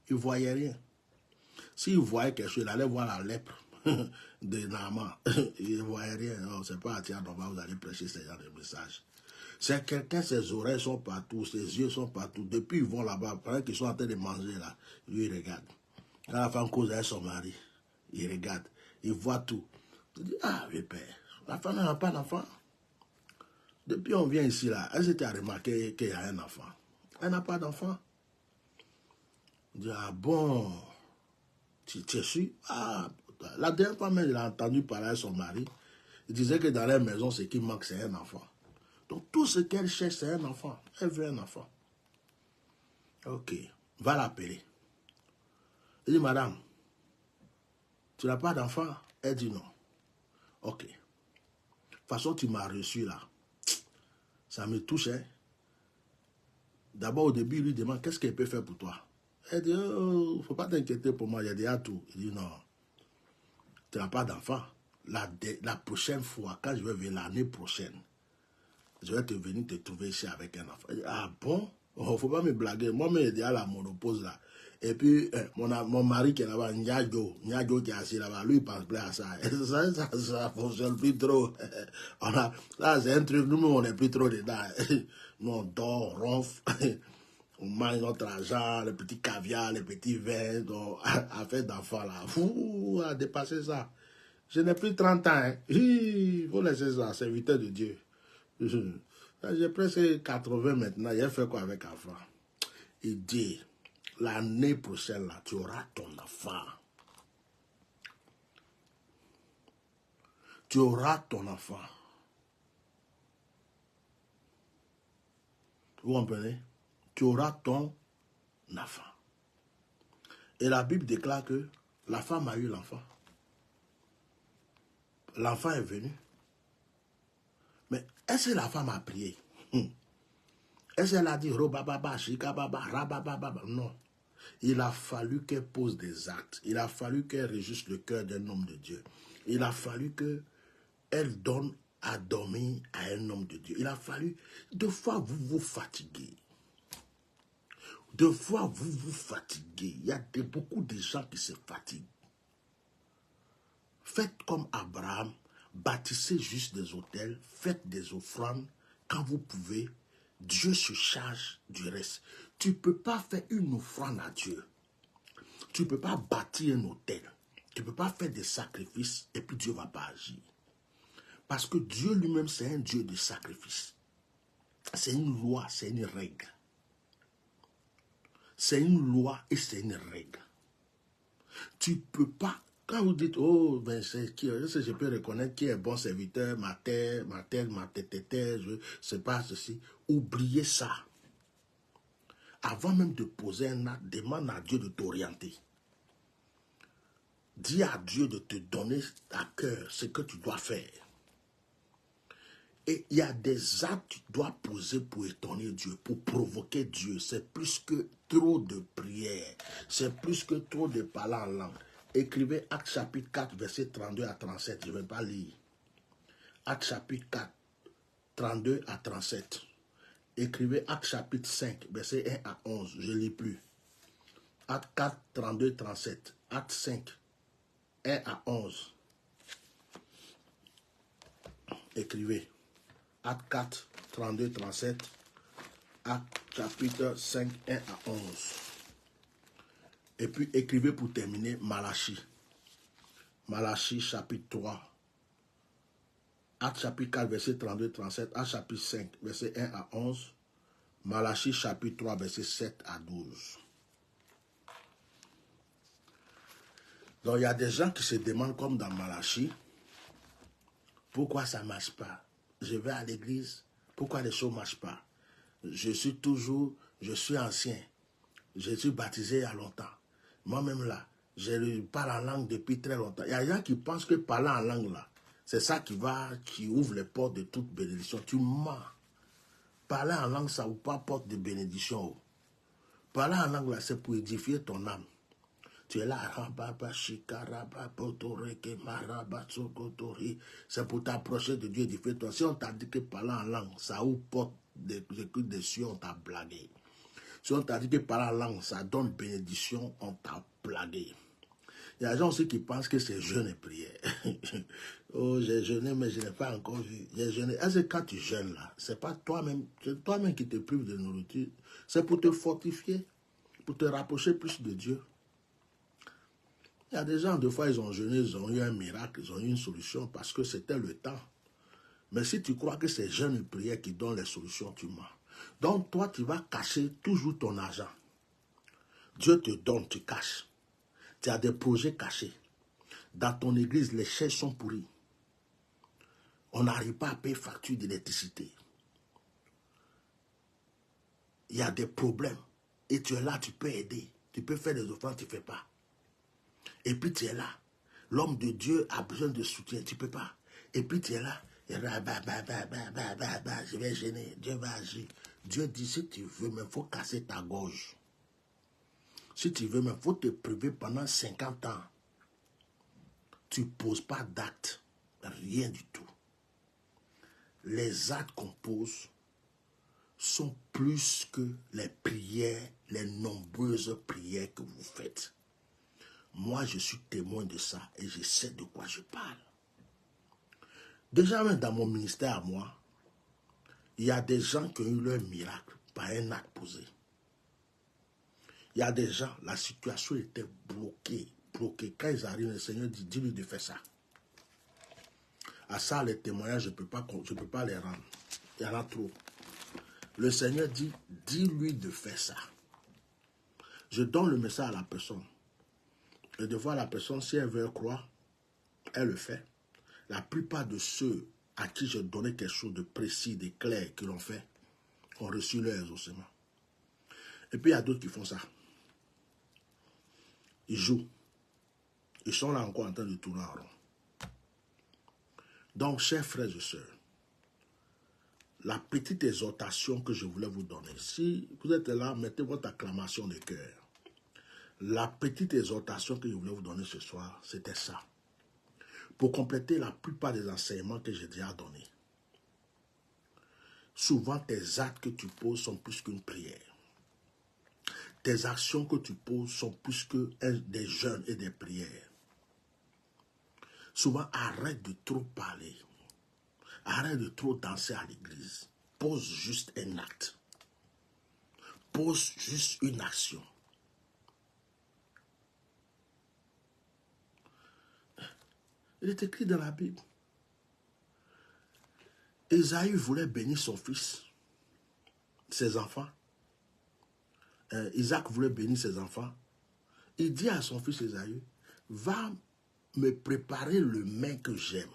Speaker 2: Il voyait rien. S'il voyait quelque chose, il allait voir la lèpre de Naaman. Il ne voyait rien. Non, c'est pas à tiens, vous allez prêcher ce genre de message. C'est quelqu'un, ses oreilles sont partout, ses yeux sont partout. Depuis ils vont là-bas, pendant qu'ils sont en train de manger là, lui il regarde. Quand la femme cause avec son mari, il regarde, il voit tout. Il dit, ah oui père, la femme n'a pas d'enfant. Depuis on vient ici là, elle s'était remarqué qu'il y a un enfant. Elle n'a pas d'enfant. Il dit, ah bon, tu es sûr? Ah, la dernière fois même, il a entendu parler à son mari. Il disait que dans leur maison, ce qui manque, c'est un enfant. Donc tout ce qu'elle cherche, c'est un enfant. Elle veut un enfant. Ok, va l'appeler. Il dit, madame, tu n'as pas d'enfant? Elle dit non. Ok. De toute façon, tu m'as reçu là. Ça me touche, hein. D'abord, au début, il lui demande, qu'est-ce qu'elle peut faire pour toi? Elle dit, oh, il ne faut pas t'inquiéter pour moi, il y a déjà tout. Il dit, non, tu n'as pas d'enfant. La prochaine fois, quand je vais venir l'année prochaine, je vais venir te trouver ici avec un enfant. Elle dit, ah bon? Il ne faut pas me blaguer. Moi, j'ai déjà la monopause là. Et puis, mon mari qui est là-bas, Nyadjo qui est assis là-bas, lui, il pense plus à ça. Ça ne fonctionne plus trop. Là, c'est un truc, nous, on n'est plus trop dedans. Nous, on dort, on ronfle. On mange notre argent, les petits caviar, les petits vins, donc, affaire d'enfants là. Fou, à dépasser ça. Je n'ai plus 30 ans. Hein. Il faut laisser ça, serviteur de Dieu. J'ai presque 80 maintenant. J'ai fait quoi avec enfant? Il dit, l'année prochaine, là, tu auras ton enfant. Tu auras ton enfant. Vous comprenez? Tu auras ton enfant. Et la Bible déclare que la femme a eu l'enfant. L'enfant est venu. Mais est-ce que la femme a prié? Est-ce qu'elle a dit robababa, shikababa, rabababa? Non. Il a fallu qu'elle pose des actes. Il a fallu qu'elle réjouisse le cœur d'un homme de Dieu. Il a fallu qu'elle donne à dormir à un homme de Dieu. Il a fallu, deux fois vous vous fatiguez. Deux fois vous vous fatiguez. Il y a beaucoup de gens qui se fatiguent. Faites comme Abraham, bâtissez juste des hôtels, faites des offrandes quand vous pouvez. Dieu se charge du reste. Tu ne peux pas faire une offrande à Dieu. Tu ne peux pas bâtir un hôtel. Tu ne peux pas faire des sacrifices et puis Dieu ne va pas agir. Parce que Dieu lui-même, c'est un Dieu de sacrifice. C'est une loi, c'est une règle. C'est une loi et c'est une règle. Tu ne peux pas, quand vous dites, oh, ben je peux reconnaître qui est bon serviteur, ma terre, je ne sais pas ceci. Oubliez ça. Avant même de poser un acte, demande à Dieu de t'orienter. Dis à Dieu de te donner à cœur ce que tu dois faire. Et il y a des actes que tu dois poser pour étonner Dieu, pour provoquer Dieu. C'est plus que trop de prières. C'est plus que trop de parler en langue. Écrivez Actes chapitre 4, verset 32 à 37. Je ne vais pas lire. Actes chapitre 4, 32 à 37. Écrivez Actes chapitre 5, verset 1 à 11. Je ne lis plus. Actes 4, 32, 37. Actes 5, 1 à 11. Écrivez. Actes 4, 32, 37. Actes chapitre 5, 1 à 11. Et puis écrivez pour terminer Malachie. Malachie chapitre 3. Actes chapitre 4, verset 32, 37. Actes chapitre 5, verset 1 à 11. Malachie chapitre 3, verset 7 à 12. Donc il y a des gens qui se demandent comme dans Malachie, pourquoi ça ne marche pas? Je vais à l'église, pourquoi les choses ne marchent pas? Je suis ancien, je suis baptisé il y a longtemps. Moi-même là, Je parle en langue depuis très longtemps. Il y a des gens qui pensent que parler en langue, là, c'est ça qui ouvre les portes de toute bénédiction. Tu mens. Parler en langue, ça ouvre pas porte de bénédiction. Parler en langue, là, c'est pour édifier ton âme. Tu es là, c'est pour t'approcher de Dieu, édifier toi. Si on t'a dit que parler en langue, ça ouvre porte des coups de cieux, on t'a blagué. Si on t'a dit que parler en langue, ça donne bénédiction, on t'a blagué. Il y a des gens aussi qui pensent que c'est jeûne et prière. Oh, j'ai jeûné, mais je n'ai pas encore vu. J'ai jeûné. Est-ce que quand tu jeûnes là, c'est pas toi-même, c'est toi-même qui te prives de nourriture. C'est pour te fortifier, pour te rapprocher plus de Dieu. Il y a des gens, des fois, ils ont jeûné, ils ont eu un miracle, ils ont eu une solution parce que c'était le temps. Mais si tu crois que c'est jeûne et prière qui donnent les solutions, tu mens. Donc, toi, tu vas cacher toujours ton argent. Dieu te donne, tu caches. Tu as des projets cachés. Dans ton église, les chaises sont pourries. On n'arrive pas à payer facture d'électricité. Il y a des problèmes. Et tu es là, tu peux aider. Tu peux faire des offrandes, tu ne fais pas. Et puis tu es là. L'homme de Dieu a besoin de soutien, tu ne peux pas. Et puis tu es là. Je vais gêner. Dieu va agir. Dieu dit, si tu veux, mais il faut casser ta gorge. Si tu veux, mais il faut te priver pendant 50 ans. Tu ne poses pas d'acte. Rien du tout. Les actes qu'on pose sont plus que les prières, les nombreuses prières que vous faites. Moi, je suis témoin de ça et je sais de quoi je parle. Déjà, même dans mon ministère à moi, il y a des gens qui ont eu leur miracle par un acte posé. Il y a des gens, la situation était bloquée. Quand ils arrivent, le Seigneur dit, dis-lui de faire ça. À ça, les témoignages, je ne peux pas les rendre. Il y en a trop. Le Seigneur dit, dis-lui de faire ça. Je donne le message à la personne. Et de voir la personne, si elle veut croire, elle le fait. La plupart de ceux à qui je donnais quelque chose de précis, de clair, qui l'ont fait, ont reçu leur exaucement. Et puis il y a d'autres qui font ça. Ils jouent. Ils sont là encore en train de tourner en rond. Donc, chers frères et sœurs, la petite exhortation que je voulais vous donner, si vous êtes là, mettez votre acclamation de cœur. La petite exhortation que je voulais vous donner ce soir, c'était ça. Pour compléter la plupart des enseignements que j'ai déjà donnés. Souvent, tes actes que tu poses sont plus qu'une prière. Tes actions que tu poses sont plus que des jeûnes et des prières. Souvent, arrête de trop parler. Arrête de trop danser à l'église. Pose juste un acte. Pose juste une action. Il est écrit dans la Bible. Ésaü voulait bénir son fils, ses enfants. Isaac voulait bénir ses enfants. Il dit à son fils Ésaü, va me préparer le mets que j'aime,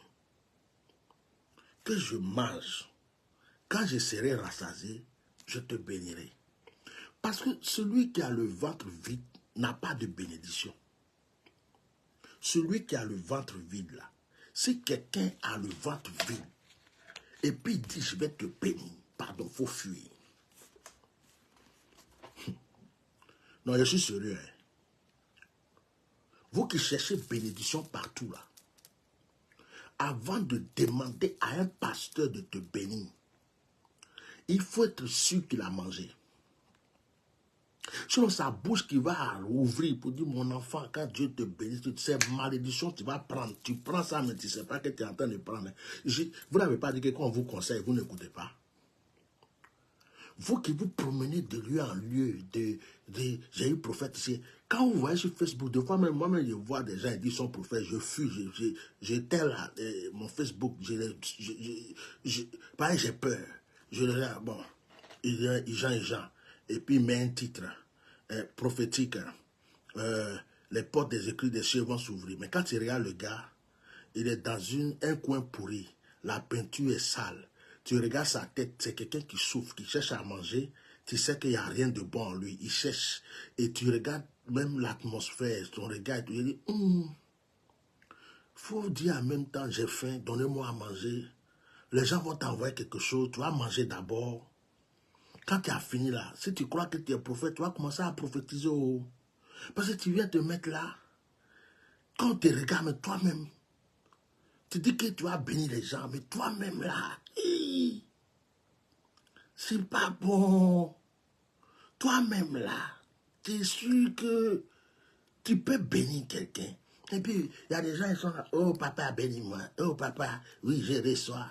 Speaker 2: que je mange. Quand je serai rassasié, je te bénirai. Parce que celui qui a le ventre vide n'a pas de bénédiction. Celui qui a le ventre vide là, si quelqu'un a le ventre vide, et puis il dit, je vais te bénir, pardon, il faut fuir. Non, je suis sérieux. Hein. Vous qui cherchez bénédiction partout là, avant de demander à un pasteur de te bénir, il faut être sûr qu'il a mangé. Sinon, sa bouche qui va ouvrir pour dire, mon enfant, quand Dieu te bénit, tu sais, malédiction, tu vas prendre. Tu prends ça, mais tu ne sais pas que tu es en train de prendre. Vous n'avez pas dit que quand on vous conseille, vous n'écoutez pas. Vous qui vous promenez de lieu en lieu, j'ai eu prophète ici. Quand vous voyez sur Facebook, des fois, moi-même, je vois des gens qui disent son prophète, je fuis, j'étais là, mon Facebook, pareil, j'ai peur. Je le regarde, bon, Jean, et puis il met un titre prophétique, les portes des écrits des cieux vont s'ouvrir. Mais quand tu regardes le gars, il est dans un coin pourri, la peinture est sale. Tu regardes sa tête, c'est quelqu'un qui souffre, qui cherche à manger. Tu sais qu'il n'y a rien de bon en lui. Il cherche. Et tu regardes même l'atmosphère, ton regard, tu dis, faut dire en même temps, j'ai faim, donnez-moi à manger. Les gens vont t'envoyer quelque chose, tu vas manger d'abord. Quand tu as fini là, si tu crois que tu es prophète, tu vas commencer à prophétiser. Parce que tu viens te mettre là, quand tu regardes, mais toi-même, tu dis que tu vas bénir les gens, mais toi-même là, c'est pas bon. Toi-même là, tu es sûr que tu peux bénir quelqu'un. Et puis, il y a des gens qui sont là, oh papa, bénis-moi. Oh papa, oui, je reçois.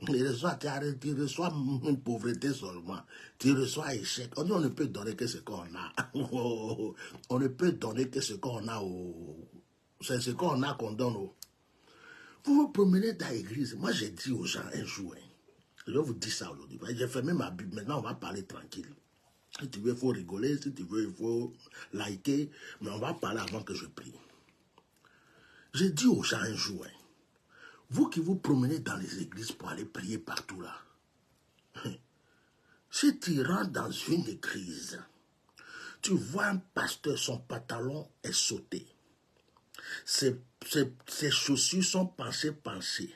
Speaker 2: Je reçois, tu reçois une pauvreté seulement. Tu reçois échec. On dit, on ne peut donner que ce qu'on a. On ne peut donner que ce qu'on a. C'est ce qu'on a qu'on donne. Vous vous promenez dans l'église. Moi, j'ai dit aux gens un jour, je vais vous dire ça aujourd'hui. J'ai fermé ma Bible. Maintenant, on va parler tranquille. Si tu veux, il faut rigoler. Si tu veux, il faut liker. Mais on va parler avant que je prie. J'ai dit aux gens un jour, vous qui vous promenez dans les églises pour aller prier partout là, si tu rentres dans une église, tu vois un pasteur, son pantalon est sauté, ses chaussures sont penchées.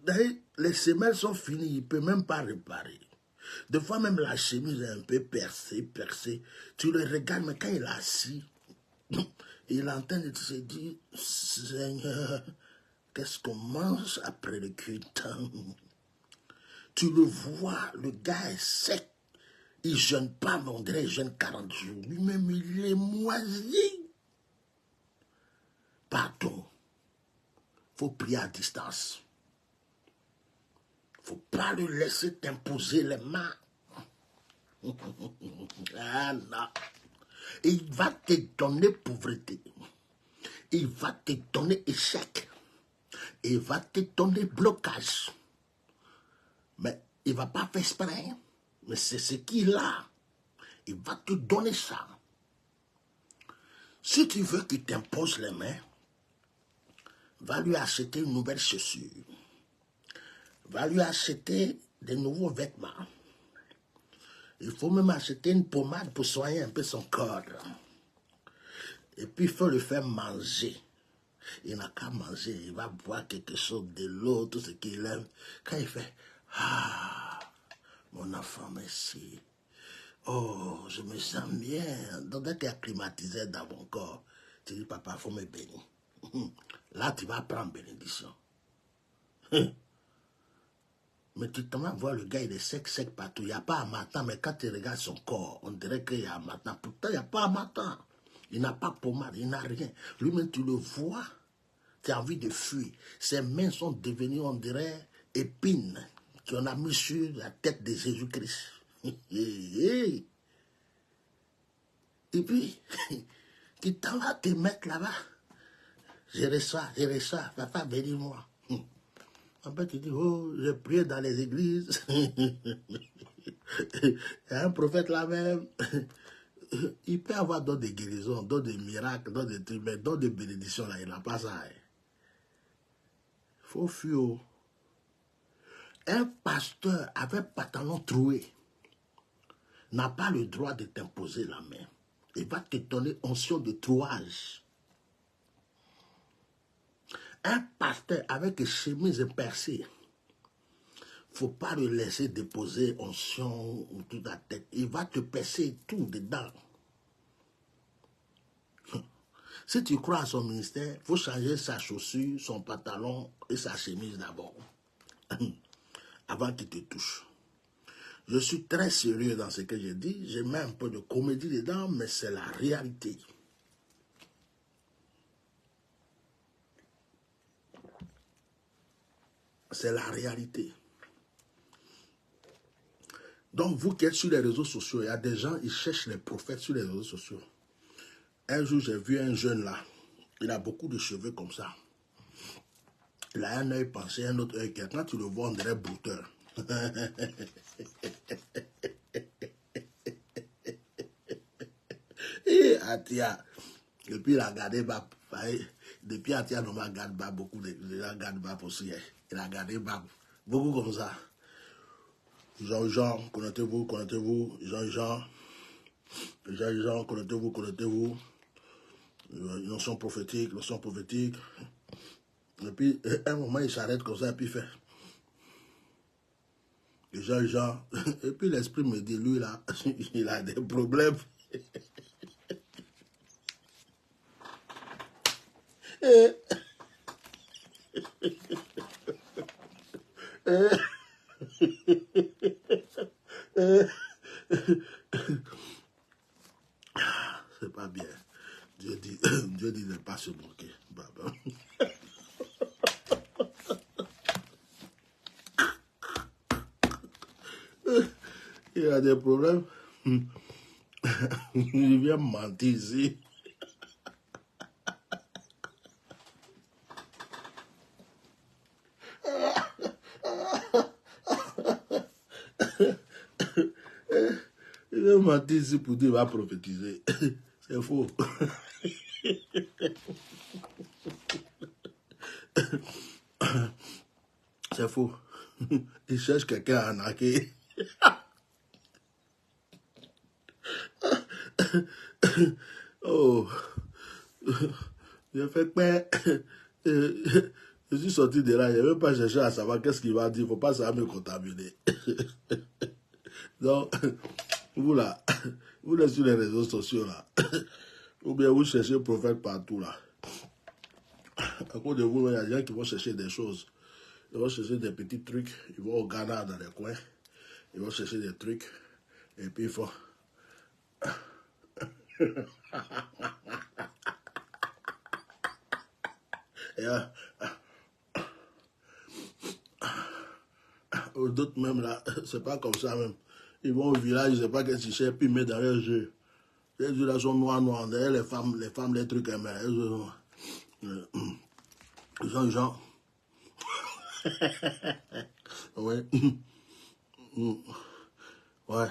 Speaker 2: D'ailleurs, les semelles sont finies, il ne peut même pas réparer. Des fois même la chemise est un peu percée. Tu le regardes, mais quand il est assis, il est en train de se dire, Seigneur, qu'est-ce qu'on mange après le culte? Tu le vois, le gars est sec. Il ne jeûne pas, mais on dirait qu'il jeûne 40 jours. Lui-même, il est moisi. Pardon. Il faut prier à distance. Il ne faut pas le laisser t'imposer les mains. Ah non. Il va te donner pauvreté. Il va te donner échec. Il va te donner blocage. Mais il ne va pas faire exprès. Mais c'est ce qu'il a. Il va te donner ça. Si tu veux qu'il t'impose les mains, va lui acheter une nouvelle chaussure. Va lui acheter des nouveaux vêtements. Il faut même acheter une pommade pour soigner un peu son corps. Et puis il faut le faire manger. Il n'a qu'à manger. Il va boire quelque chose de l'eau, tout ce qu'il aime. Quand il fait, ah, mon enfant, merci. Oh, je me sens bien. Donc, dès qu'il y a climatisé dans mon corps, tu dis, papa, il faut me bénir. Là, tu vas prendre bénédiction. Mais tu t'en vas voir le gars, il est sec partout. Il n'y a pas un matin, mais quand tu regardes son corps, on dirait qu'il y a un matin. Pourtant, il n'y a pas un matin. Il n'a pas pommade, il n'a rien. Lui-même, tu le vois, tu as envie de fuir. Ses mains sont devenues, on dirait, épines qu'on a mis sur la tête de Jésus-Christ. Et puis, tu t'en vas te mettre là-bas. Je reçois, papa, bénis-moi. Après, tu dis, oh, j'ai prié dans les églises. Il y a un prophète là-même. Il peut avoir d'autres de guérisons, d'autres de miracles, d'autres de trucs, mais d'autres de bénédictions là, il n'a pas ça. Il faut fuir. Un pasteur avec pantalon troué n'a pas le droit de t'imposer la main. Il va te donner onction de trouage. Un pasteur avec chemise percée, il ne faut pas le laisser déposer onction ou toute la tête. Il va te percer tout dedans. Si tu crois à son ministère, il faut changer sa chaussure, son pantalon et sa chemise d'abord. Avant qu'il te touche. Je suis très sérieux dans ce que je dis. Je mets un peu de comédie dedans, mais c'est la réalité. C'est la réalité. Donc, vous qui êtes sur les réseaux sociaux, il y a des gens, ils cherchent les prophètes sur les réseaux sociaux. Un jour, j'ai vu un jeune là. Il a beaucoup de cheveux comme ça. Il a un œil pensé, un autre œil qui, quand tu le vois, on dirait brouteur. Et Atia. Et puis il a gardé Bab. Depuis Atia, on m'a gardé Bab. Beaucoup de gens gardent Bab aussi. Il a gardé Bab. Beaucoup comme ça. Jean-Jean, connaissez-vous, Jean-Jean. Les gens, connectez-vous, connectez-vous. Notion prophétique, notion prophétique. Et puis, à un moment, il s'arrête comme ça, et puis il fait. Les gens. Et puis l'esprit me dit, lui là, il a des problèmes. C'est pas bien. Dieu dit, Dieu dit de ne pas se moquer. Il a des problèmes. Il vient mentir ici. Il vient mentir ici pour dire qu'il va prophétiser. C'est faux. C'est faux. Il cherche quelqu'un à arnaquer. Oh. J'ai fait peur. Je suis sorti de là, je n'ai même pas cherché à savoir qu'est-ce qu'il va dire. Il ne faut pas ça me contaminer. Donc, vous là, vous êtes sur les réseaux sociaux là. Ou bien vous cherchez le prophète partout là. À cause de vous, il y a des gens qui vont chercher des choses. Ils vont chercher des petits trucs. Ils vont au Ghana dans les coins. Ils vont chercher des trucs. Et puis ils font. Et d'autres même là, c'est pas comme ça même. Ils vont au village, je ne sais pas qu'est-ce qu'ils cherchent, puis ils mettent dans leurs yeux. Les yeux là sont noirs. Derrière les femmes, les trucs, Jean. Ouais. Ouais.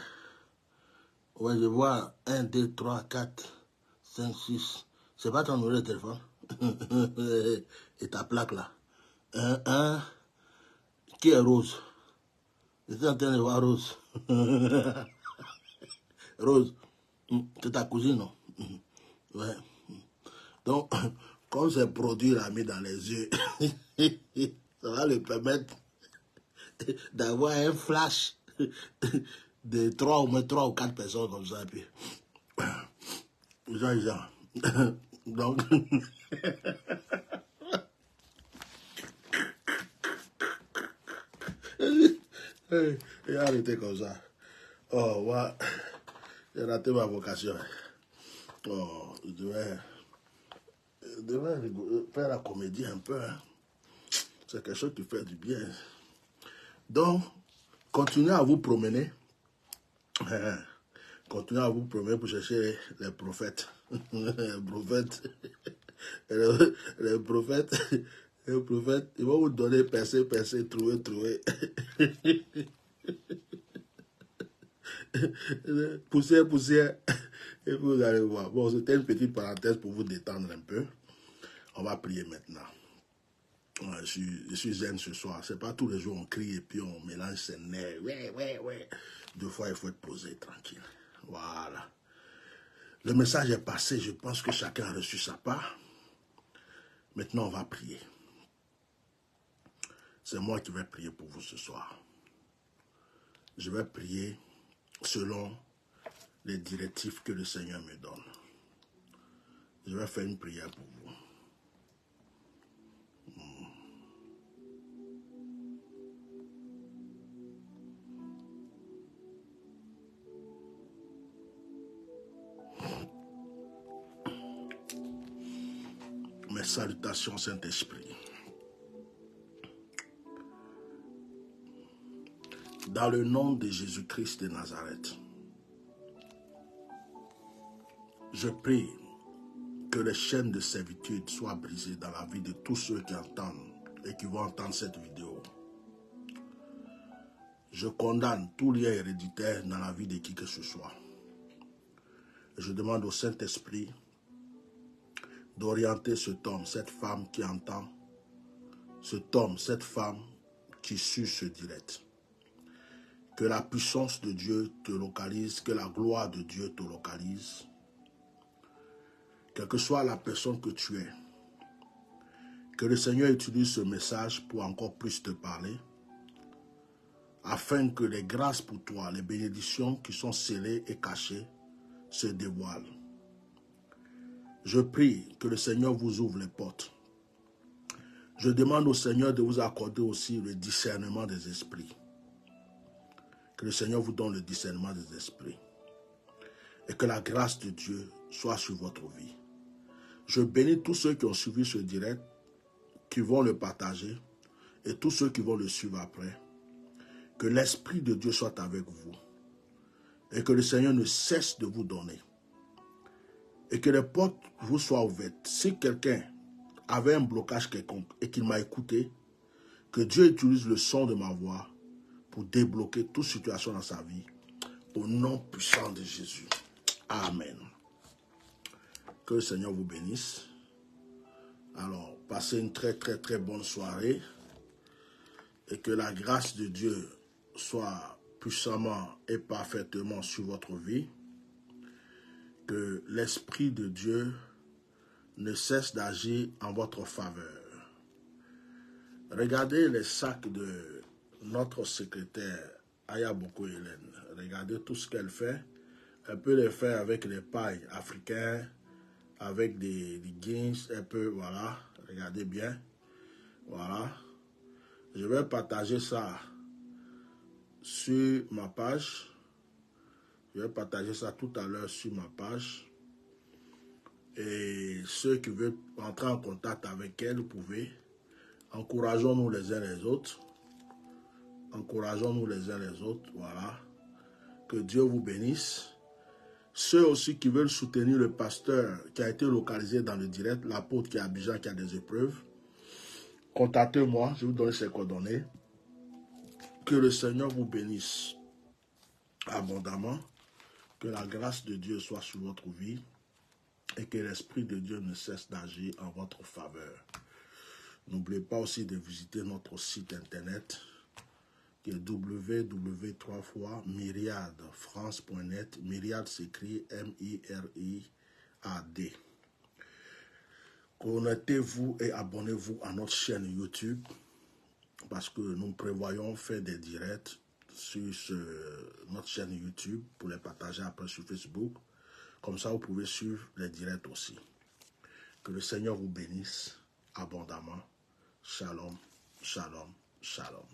Speaker 2: Ouais, je vois 1, 2, 3, 4, 5, 6. C'est pas ton numéro de téléphone. Et ta plaque là. Un, qui est Rose? J'étais en train de voir Rose. Rose, c'est ta cousine, non? Ouais. Donc, comme ces produits là mis dans les yeux, ça va lui permettre d'avoir un flash de 3 ou 4 personnes comme ça. Puis, Jean. Donc, et arrêtez comme ça. Oh, ouais. J'ai raté ma vocation. Oh, je devais faire la comédie un peu. Hein. C'est quelque chose qui fait du bien. Donc, continuez à vous promener. Continuez à vous promener pour chercher les prophètes. Les prophètes. Les prophètes. Les prophètes. Ils vont vous donner percer, trouver. Poussière. Et vous allez voir. Bon, c'était une petite parenthèse pour vous détendre un peu. On va prier maintenant. Ouais, je suis zen ce soir. C'est pas tous les jours on crie et puis on mélange ses nerfs. Ouais. 2 fois, il faut être posé, tranquille. Voilà. Le message est passé. Je pense que chacun a reçu sa part. Maintenant, on va prier. C'est moi qui vais prier pour vous ce soir. Je vais prier selon les directives que le Seigneur me donne. Je vais faire une prière pour vous. Mes salutations, Saint-Esprit. Dans le nom de Jésus-Christ de Nazareth, je prie que les chaînes de servitude soient brisées dans la vie de tous ceux qui entendent et qui vont entendre cette vidéo. Je condamne tout lien héréditaire dans la vie de qui que ce soit. Je demande au Saint-Esprit d'orienter cet homme, cette femme qui entend, cet homme, cette femme qui suit ce direct. Que la puissance de Dieu te localise, que la gloire de Dieu te localise. Quelle que soit la personne que tu es, que le Seigneur utilise ce message pour encore plus te parler, afin que les grâces pour toi, les bénédictions qui sont scellées et cachées, se dévoilent. Je prie que le Seigneur vous ouvre les portes. Je demande au Seigneur de vous accorder aussi le discernement des esprits. Que le Seigneur vous donne le discernement des esprits. Et que la grâce de Dieu soit sur votre vie. Je bénis tous ceux qui ont suivi ce direct, qui vont le partager, et tous ceux qui vont le suivre après. Que l'Esprit de Dieu soit avec vous. Et que le Seigneur ne cesse de vous donner. Et que les portes vous soient ouvertes. Si quelqu'un avait un blocage quelconque et qu'il m'a écouté, que Dieu utilise le son de ma voix pour débloquer toute situation dans sa vie. Au nom puissant de Jésus. Amen. Que le Seigneur vous bénisse. Alors, passez une très bonne soirée. Et que la grâce de Dieu soit puissamment et parfaitement sur votre vie. Que l'Esprit de Dieu ne cesse d'agir en votre faveur. Regardez les sacs de notre secrétaire Aya Boko Hélène. Regardez tout ce qu'elle fait. Elle peut les faire avec les pailles africaines, avec des jeans, un peu, voilà. Regardez bien. Voilà. Je vais partager ça sur ma page. Je vais partager ça tout à l'heure sur ma page. Et ceux qui veulent entrer en contact avec elle, vous pouvez. Encourageons-nous les uns les autres. Encourageons-nous les uns les autres. Voilà. Que Dieu vous bénisse. Ceux aussi qui veulent soutenir le pasteur qui a été localisé dans le direct, l'apôtre qui est à Abidjan, qui a des épreuves, contactez-moi, je vais vous donner ses coordonnées. Que le Seigneur vous bénisse abondamment. Que la grâce de Dieu soit sur votre vie et que l'Esprit de Dieu ne cesse d'agir en votre faveur. N'oubliez pas aussi de visiter notre site internet qui est www.myriadefrance.net. Myriad s'écrit M-I-R-I-A-D. Connectez-vous et abonnez-vous à notre chaîne YouTube parce que nous prévoyons faire des directs sur notre chaîne YouTube pour les partager après sur Facebook. Comme ça, vous pouvez suivre les directs aussi. Que le Seigneur vous bénisse abondamment. Shalom, shalom, shalom.